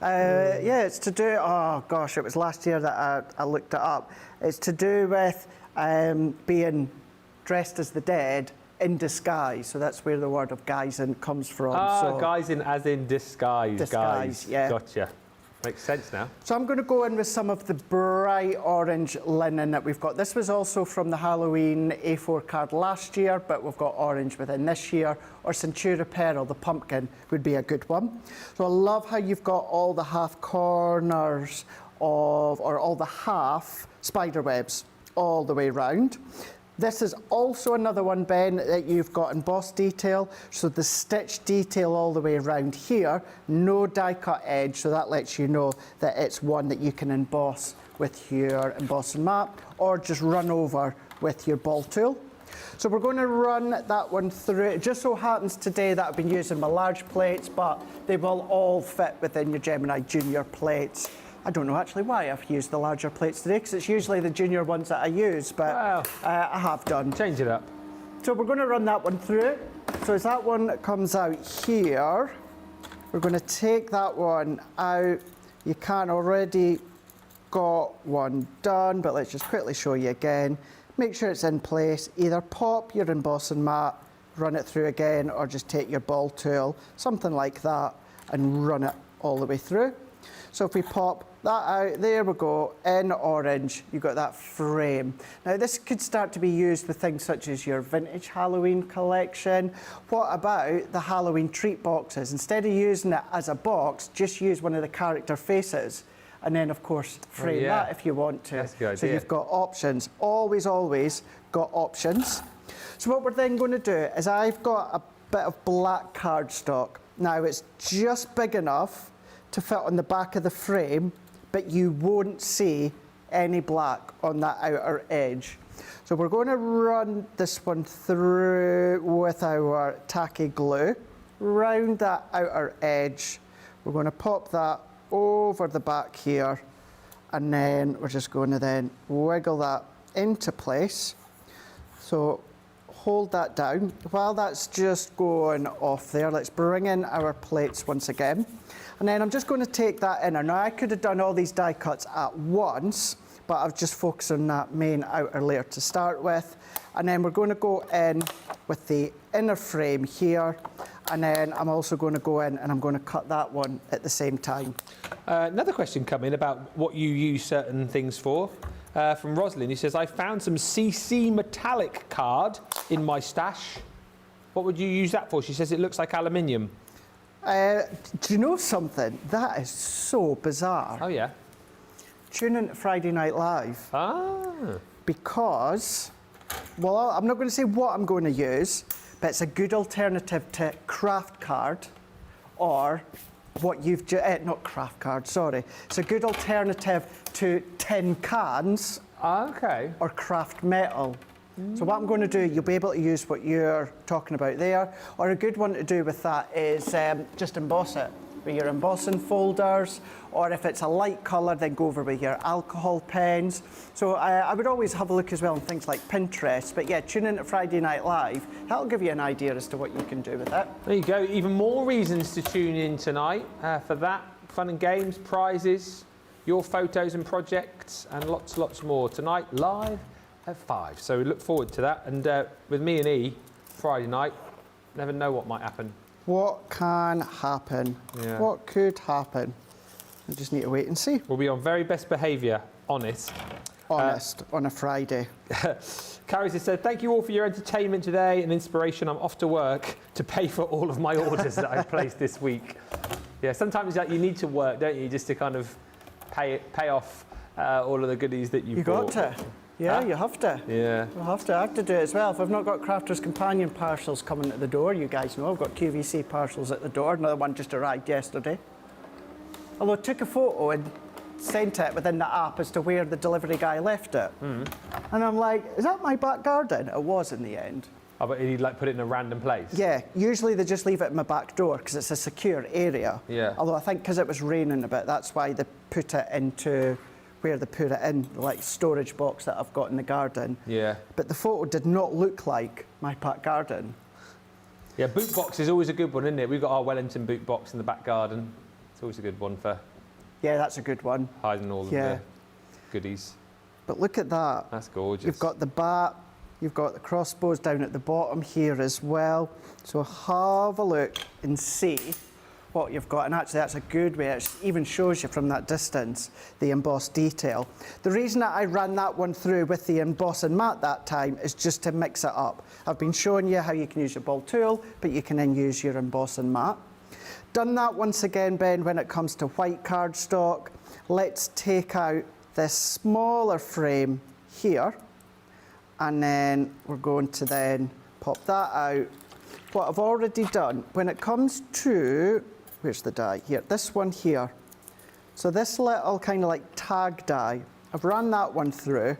Yeah, it's to do, oh gosh, it was last year that I looked it up. It's to do with being dressed as the dead in disguise, so that's where the word of guys-in comes from. So,
guys-in as in disguise.
Disguise,
guys.
yeah.
Gotcha. Makes sense now.
So I'm going to go in with some of the bright orange linen that we've got. This was also from the Halloween A4 card last year, but we've got orange within this year. Or Centura Pearl, the pumpkin, would be a good one. So I love how you've got all the half corners of, or all the half spider webs all the way round. This is also another one, Ben, that you've got embossed detail. So the stitch detail all the way around here, no die cut edge, so that lets you know that it's one that you can emboss with your embossing map or just run over with your ball tool. So we're going to run that one through. It just so happens today that I've been using my large plates, but they will all fit within your Gemini Junior plates. I don't know actually why I've used the larger plates today, because it's usually the junior ones that I use, but I have done.
Change it up.
So we're going to run that one through. So as that one comes out here, we're going to take that one out. You can already got one done, but let's just quickly show you again. Make sure it's in place. Either pop your embossing mat, run it through again, or just take your ball tool, something like that, and run it all the way through. So if we pop that out, there we go, in orange, you've got that frame. Now this could start to be used with things such as your vintage Halloween collection. What about the Halloween treat boxes? Instead of using it as a box, just use one of the character faces. And then of course, frame that if you want to.
That's a good
so
idea.
you've got options, always got options. So what we're then going to do is I've got a bit of black cardstock. Now it's just big enough to fit on the back of the frame, but you won't see any black on that outer edge. So we're going to run this one through with our tacky glue, round that outer edge. We're going to pop that over the back here, and then we're just going to then wiggle that into place. So hold that down. While that's just going off there, let's bring in our plates once again. And then I'm just going to take that inner. Now I could have done all these die cuts at once, but I've just focused on that main outer layer to start with. And then we're going to go in with the inner frame here. And then I'm also going to go in and I'm going to cut that one at the same time.
Another question coming about what you use certain things for. From Rosalind, he says, I found some CC metallic card in my stash. What would you use that for? She says it looks like aluminium.
Do you know something? That is so bizarre.
Oh, yeah.
Tune in to Friday Night Live.
Ah.
Because, well, I'm not going to say what I'm going to use, but it's a good alternative to craft card, or what you've not craft card, sorry. It's a good alternative to tin cans.
Okay.
Or craft metal. So what I'm going to do, you'll be able to use what you're talking about there, or a good one to do with that is just emboss it with your embossing folders, or if it's a light colour, then go over with your alcohol pens. So I would always have a look as well on things like Pinterest, but yeah, tune in to Friday Night Live. That'll give you an idea as to what you can do with it.
There you go. Even more reasons to tune in tonight for that. Fun and games, prizes, your photos and projects, and lots more tonight live at 5. So we look forward to that. And with me and E, Friday night, never know what might happen.
What can happen?
Yeah.
What could happen? I just need to wait and see.
We'll be on very best behaviour, honest.
On a Friday.
Carrie has said, thank you all for your entertainment today and inspiration. I'm off to work to pay for all of my orders that I've placed this week. Yeah, sometimes you need to work, don't you, just to kind of pay off all of the goodies that you've bought.
You got to. Yeah, you have to.
Yeah.
You'll have to. I have to do it as well. If I've not got Crafter's Companion parcels coming at the door, you guys know I've got QVC parcels at the door. Another one just arrived yesterday. Although I took a photo and sent it within the app as to where the delivery guy left it. And I'm like, is that my back garden? It was in the end.
Oh, but he'd like put it in a random place?
Yeah, usually they just leave it in my back door because it's a secure area.
Yeah.
Although I think because it was raining a bit, that's why they put it into where they put it in, like storage box that I've got in the garden.
Yeah.
But the photo did not look like my back garden.
Yeah, boot box is always a good one, isn't it? We've got our Wellington boot box in the back garden. It's always a good one for
Yeah, that's a good one.
hiding all of
Yeah.
the goodies.
But look at that.
That's gorgeous.
You've got the bat, you've got the crossbows down at the bottom here as well. So have a look and see what you've got. And actually that's a good way. It even shows you from that distance the embossed detail. The reason that I ran that one through with the embossing mat that time is just to mix it up. I've been showing you how you can use your ball tool, but you can then use your embossing mat. Done that once again, Ben, when it comes to white cardstock. Let's take out this smaller frame here, and then we're going to then pop that out. What I've already done, when it comes to, where's the die? Here, this one here. So this little kind of like tag die, I've run that one through,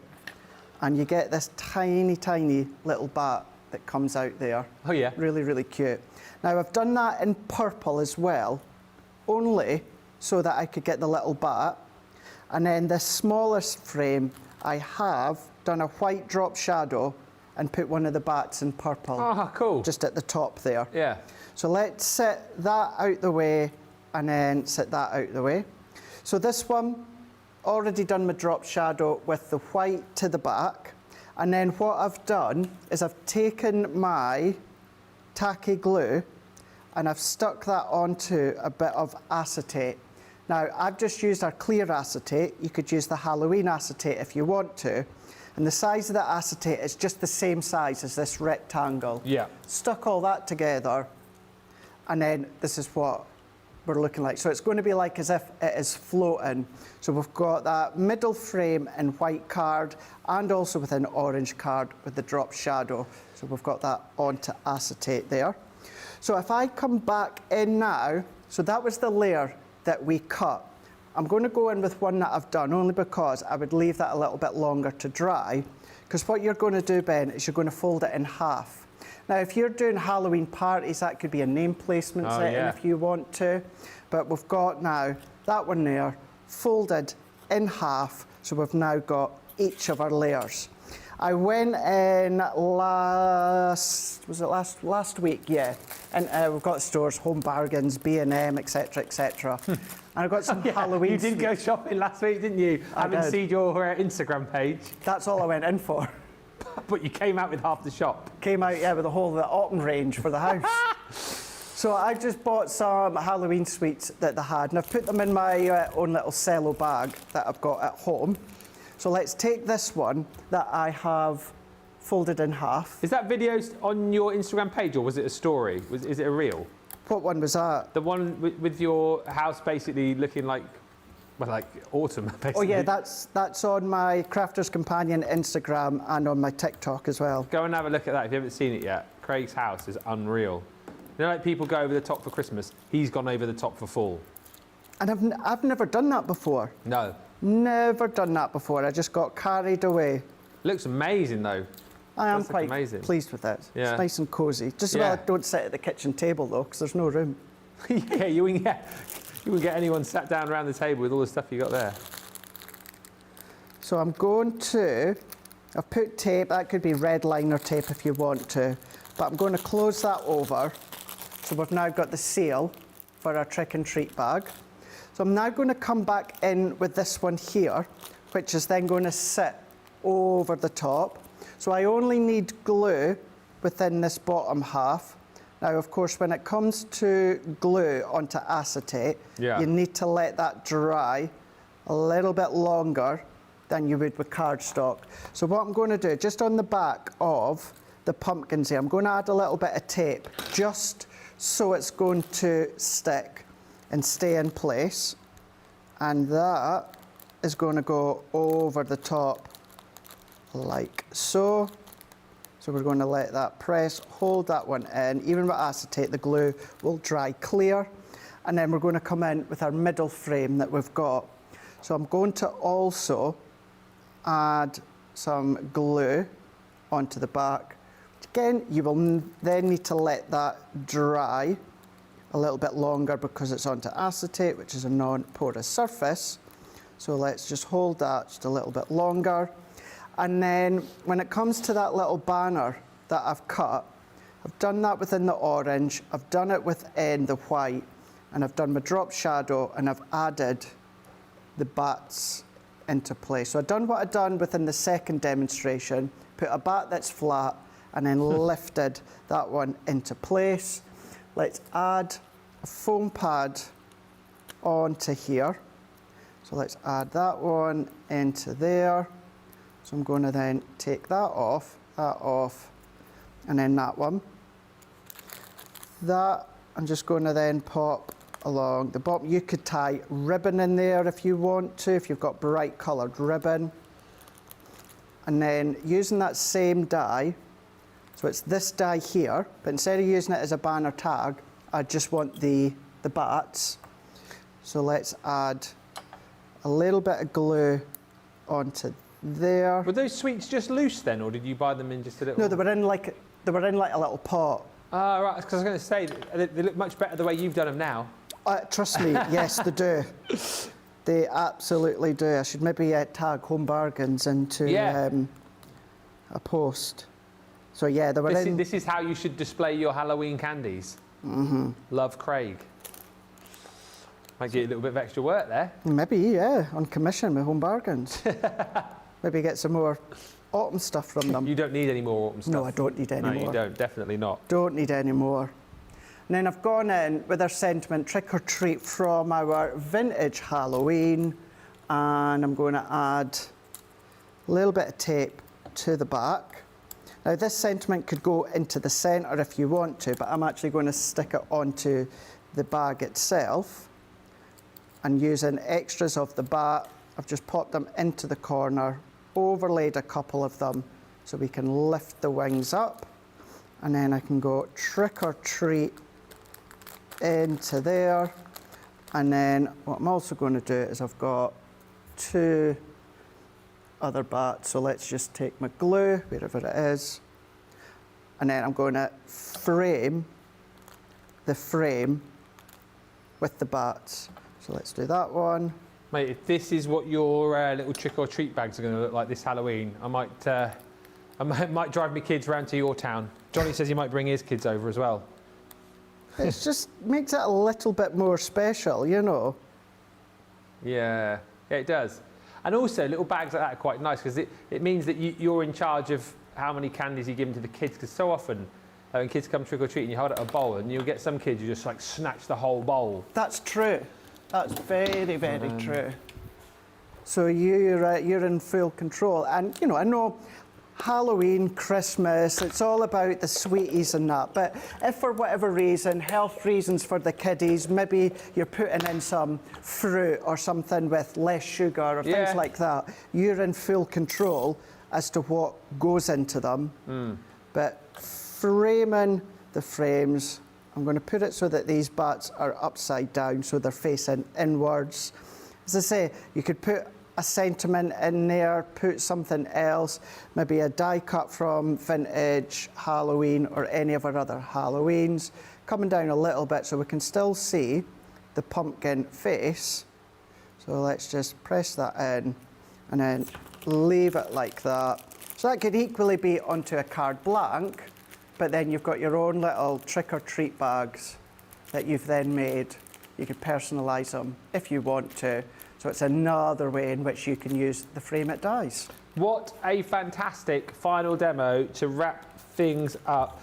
and you get this tiny, tiny little bat that comes out there.
Oh, yeah.
Really, really cute. Now, I've done that in purple as well, only so that I could get the little bat. And then this smallest frame, I have done a white drop shadow and put one of the bats in purple.
Oh, cool.
Just at the top there.
Yeah.
So let's set that out the way and then set that out the way. So this one, already done my drop shadow with the white to the back. And then what I've done is I've taken my tacky glue and I've stuck that onto a bit of acetate. Now, I've just used our clear acetate. You could use the Halloween acetate if you want to. And the size of the acetate is just the same size as this rectangle.
Yeah.
Stuck all that together, and then this is what we're looking like. So it's going to be like as if it is floating. So we've got that middle frame in white card and also with an orange card with the drop shadow. So we've got that onto acetate there. So if I come back in now, so that was the layer that we cut. I'm going to go in with one that I've done only because I would leave that a little bit longer to dry, because what you're going to do, Ben, is you're going to fold it in half. Now, if you're doing Halloween parties, that could be a name placement setting
yeah.
if you want to, but we've got now that one there folded in half, so we've now got each of our layers. I went in last week, yeah, and we've got stores, Home Bargains, B&M, etc., etc. And I got some Halloween.
You did go
sweets.
shopping last week, didn't you? I haven't
did.
seen your Instagram page,
That's all I went in for.
but you came out with half the shop.
Came out, yeah, with the whole of the autumn range for the house. So I just bought some Halloween sweets that they had, and I've put them in my own little cello bag that I've got at home. So let's take this one that I have folded in half.
Is that video on your Instagram page, or was it a story? Is it a reel?
What one was that?
The one with your house basically looking like, well, like autumn, basically.
Oh yeah, that's on my Crafter's Companion Instagram and on my TikTok as well.
Go and have a look at that if you haven't seen it yet. Craig's house is unreal. You know, like people go over the top for Christmas, he's gone over the top for fall.
And I've never done that before.
No.
Never done that before. I just got carried away.
Looks amazing though.
I am
Does look
quite
amazing.
pleased with it.
Yeah.
It's nice and cosy. Just
Yeah.
about don't sit at the kitchen table though, because there's no room.
Yeah, you wouldn't get anyone sat down around the table with all the stuff you got there.
So I'm going to, I've put tape, that could be red liner tape if you want to, but I'm going to close that over. So we've now got the seal for our trick and treat bag. So I'm now going to come back in with this one here, which is then going to sit over the top. So I only need glue within this bottom half. Now, of course, when it comes to glue onto acetate,
Yeah.
you need to let that dry a little bit longer than you would with cardstock. So what I'm going to do, just on the back of the pumpkins here, I'm going to add a little bit of tape, just so it's going to stick and stay in place. And that is going to go over the top like so. So we're going to let that press, hold that one in. Even with acetate, the glue will dry clear. And then we're going to come in with our middle frame that we've got. So I'm going to also add some glue onto the back, which Again, you will then need to let that dry a little bit longer because it's onto acetate, which is a non-porous surface. So let's just hold that just a little bit longer. And then when it comes to that little banner that I've cut, I've done that within the orange, I've done it within the white, and I've done my drop shadow, and I've added the bats into place. So I've done what I've done within the second demonstration, put a bat that's flat, and then lifted that one into place. Let's add a foam pad onto here. So let's add that one into there. So I'm going to then take that off, and then that one. That I'm just going to then pop along the bottom. You could tie ribbon in there if you want to, if you've got bright coloured ribbon. And then using that same die, so it's this die here, but instead of using it as a banner tag, I just want the bats. So let's add a little bit of glue onto there.
Were those sweets just loose then, or did you buy them in just a little?
No, they were in like a little pot.
Ah, right. Because I was going to say they look much better the way you've done them now.
Trust me, yes, they do. They absolutely do. I should maybe tag Home Bargains into a post. So yeah, they were
This is how you should display your Halloween candies. Mm-hmm. Love Craig. Might get you a little bit of extra work there.
Maybe, yeah, on commission with Home Bargains. Maybe get some more autumn stuff from them.
You don't need any more autumn stuff.
No, I don't need any more.
No, you don't. Definitely not.
Don't need any more. And then I've gone in with our sentiment Trick or Treat from our vintage Halloween, and I'm going to add a little bit of tape to the back. Now this sentiment could go into the centre if you want to, but I'm actually going to stick it onto the bag itself. And using extras of the bat, I've just popped them into the corner, overlaid a couple of them so we can lift the wings up, and then I can go Trick or Treat into there. And then what I'm also going to do is I've got 2 other bats, so let's just take my glue wherever it is, and then I'm going to frame the frame with the bats. So let's do that one.
Mate, if this is what your little trick or treat bags are going to look like this Halloween, I might drive my kids around to your town. Johnny says he might bring his kids over as well.
It just makes it a little bit more special, you know.
Yeah, it does. And also, little bags like that are quite nice because it means that you're in charge of how many candies you give them to the kids. Because so often, when kids come trick or treating, you hold out a bowl and you'll get some kids who just like snatch the whole bowl.
That's true. That's very, very true. So you're in full control. And, you know, I know Halloween, Christmas, it's all about the sweeties and that. But if for whatever reason, health reasons for the kiddies, maybe you're putting in some fruit or something with less sugar or things like that, you're in full control as to what goes into them. But framing the frames, I'm going to put it so that these bats are upside down, so they're facing inwards. As I say, you could put a sentiment in there, put something else, maybe a die cut from vintage Halloween or any of our other Halloweens, coming down a little bit so we can still see the pumpkin face. So let's just press that in and then leave it like that. So that could equally be onto a card blank, but then you've got your own little trick or treat bags that you've then made. You could personalise them if you want to. So it's another way in which you can use the frame it dies.
What a fantastic final demo to wrap things up.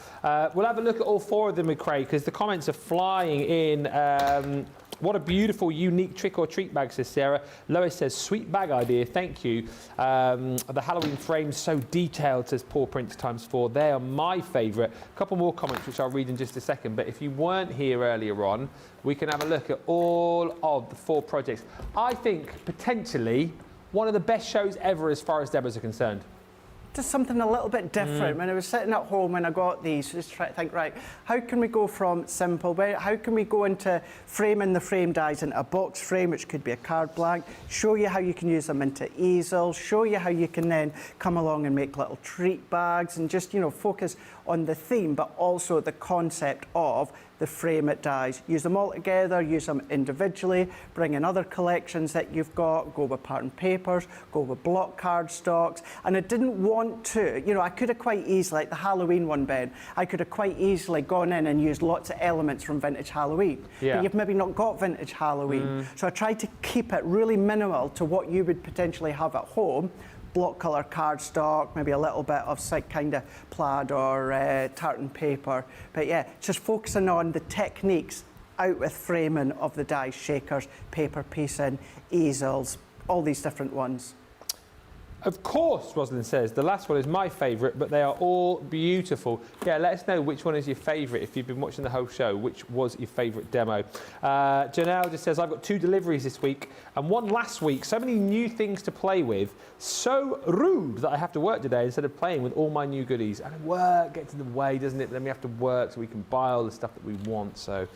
We'll have a look at all 4 of them with Craig because the comments are flying in. What a beautiful, unique trick or treat bag, says Sarah. Lois says, sweet bag idea, thank you. The Halloween frames so detailed, says Paul Prince ×4. They are my favourite. A couple more comments, which I'll read in just a second. But if you weren't here earlier on, we can have a look at all of the 4 projects. I think, potentially, one of the best shows ever as far as demos are concerned.
just something a little bit different. When I was sitting at home when I got these, just trying to think, right, how can we go from simple, how can we go into framing the frame dies into a box frame, which could be a card blank, show you how you can use them into easel, show you how you can then come along and make little treat bags and just, you know, focus on the theme, but also the concept of the frame it dies. Use them all together, use them individually, bring in other collections that you've got, go with pattern papers, go with block cardstocks. And I didn't want to, you know, I could have quite easily, like the Halloween one, Ben, I could have quite easily gone in and used lots of elements from vintage Halloween.
Yeah.
But you've maybe not got vintage Halloween. So I tried to keep it really minimal to what you would potentially have at home. Block colour cardstock, maybe a little bit of kind of plaid or tartan paper. But yeah, just focusing on the techniques out with framing of the die, shakers, paper piecing, easels, all these different ones.
Of course, Rosalind says, the last one is my favourite, but they are all beautiful. Yeah, let us know which one is your favourite. If you've been watching the whole show, which was your favourite demo? Janelle just says, I've got 2 deliveries this week and 1 last week. So many new things to play with. So rude that I have to work today instead of playing with all my new goodies. And work gets in the way, doesn't it? Then we have to work so we can buy all the stuff that we want. So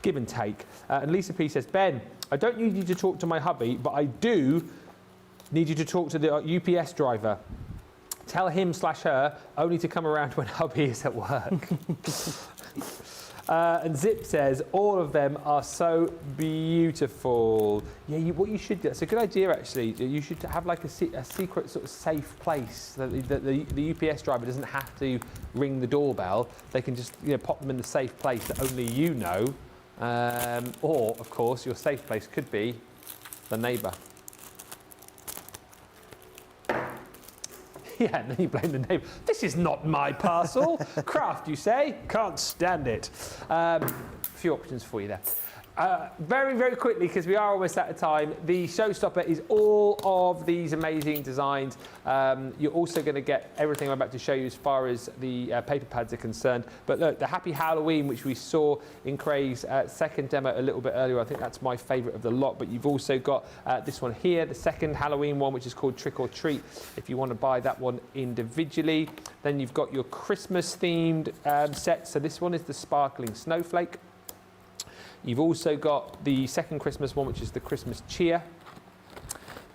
give and take. And Lisa P says, Ben, I don't need you to talk to my hubby, but I do need you to talk to the UPS driver. Tell him/her only to come around when hubby is at work. And Zip says, all of them are so beautiful. Yeah, what you should do, it's a good idea actually, you should have like a secret sort of safe place that the UPS driver doesn't have to ring the doorbell. They can just, you know, pop them in the safe place that only you know. Or, of course, your safe place could be the neighbour. Yeah, and then you blame the neighbour. This is not my parcel. Craft, you say? Can't stand it. A few options for you there. Very, very quickly, because we are almost out of time, the Showstopper is all of these amazing designs. You're also going to get everything I'm about to show you as far as the paper pads are concerned. But look, the Happy Halloween, which we saw in Craig's second demo a little bit earlier, I think that's my favourite of the lot. But you've also got this one here, the second Halloween one, which is called Trick or Treat, if you want to buy that one individually. Then you've got your Christmas-themed set. So this one is the Sparkling Snowflake. You've also got the second Christmas one, which is the Christmas Cheer.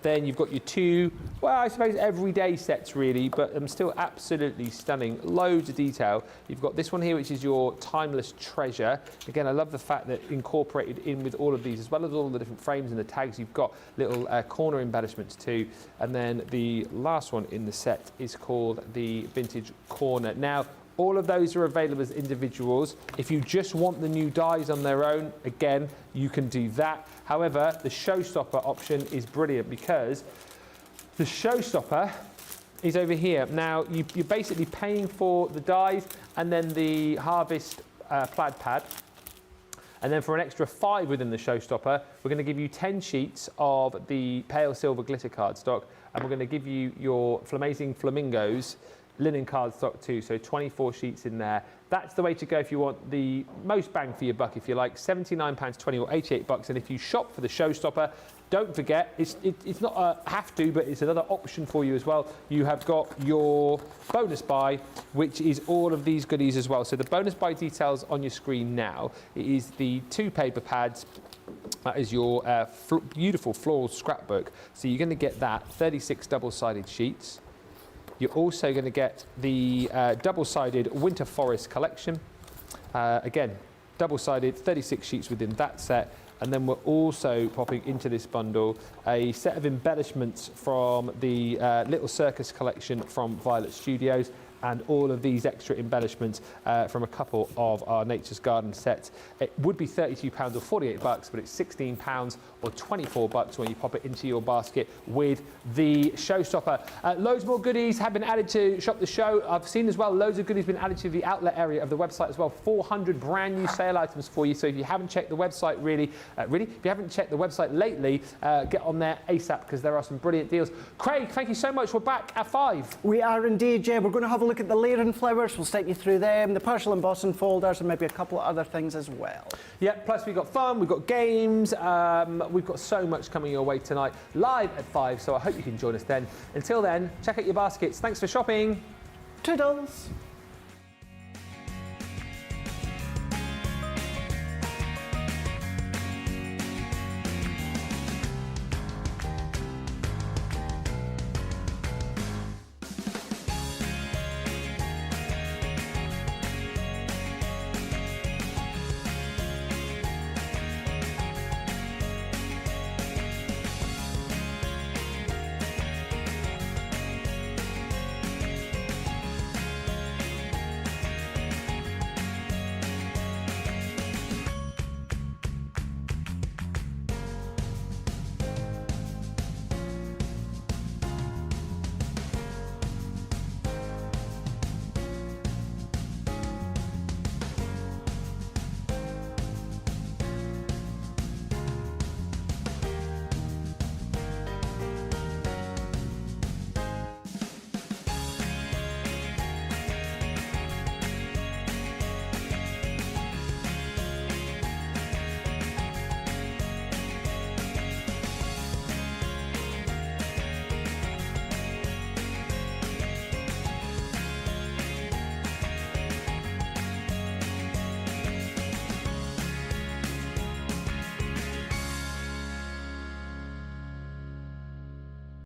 Then you've got your 2, well, I suppose everyday sets really, but still absolutely stunning. Loads of detail. You've got this one here, which is your Timeless Treasure. Again, I love the fact that incorporated in with all of these, as well as all the different frames and the tags, you've got little corner embellishments too. And then the last one in the set is called the Vintage Corner. Now, all of those are available as individuals. If you just want the new dies on their own, again, you can do that. However, the Showstopper option is brilliant because the Showstopper is over here. Now, you're basically paying for the dies and then the Harvest plaid pad. And then for an extra 5 within the Showstopper, we're going to give you 10 sheets of the pale silver glitter cardstock, and we're going to give you your Flamazing Flamingos linen cardstock too, so 24 sheets in there. That's the way to go if you want the most bang for your buck, if you like, £79.20 or £88. And if you shop for the Showstopper, don't forget, it's not a have to, but it's another option for you as well. You have got your bonus buy, which is all of these goodies as well. So the bonus buy details on your screen now. It is the 2 paper pads. That is your beautiful floral scrapbook. So you're going to get that, 36 double-sided sheets. You're also going to get the double-sided Winter Forest collection. Again, double-sided, 36 sheets within that set. And then we're also popping into this bundle a set of embellishments from the Little Circus collection from Violet Studios, and all of these extra embellishments from a couple of our Nature's Garden sets. It would be £32 or £48, but it's £16 or £24 when you pop it into your basket with the Showstopper. Loads more goodies have been added to Shop the Show. I've seen as well loads of goodies been added to the outlet area of the website as well. 400 brand new sale items for you. So if you haven't checked the website if you haven't checked the website lately, get on there ASAP because there are some brilliant deals. Craig, thank you so much. We're back at 5.
We are indeed, yeah. We're going to have a look at the layering flowers, we'll step you through them, the partial embossing folders, and maybe a couple of other things as well.
Yeah, plus we've got fun, we've got games, we've got so much coming your way tonight, live at 5, so I hope you can join us then. Until then, check out your baskets. Thanks for shopping.
Toodles!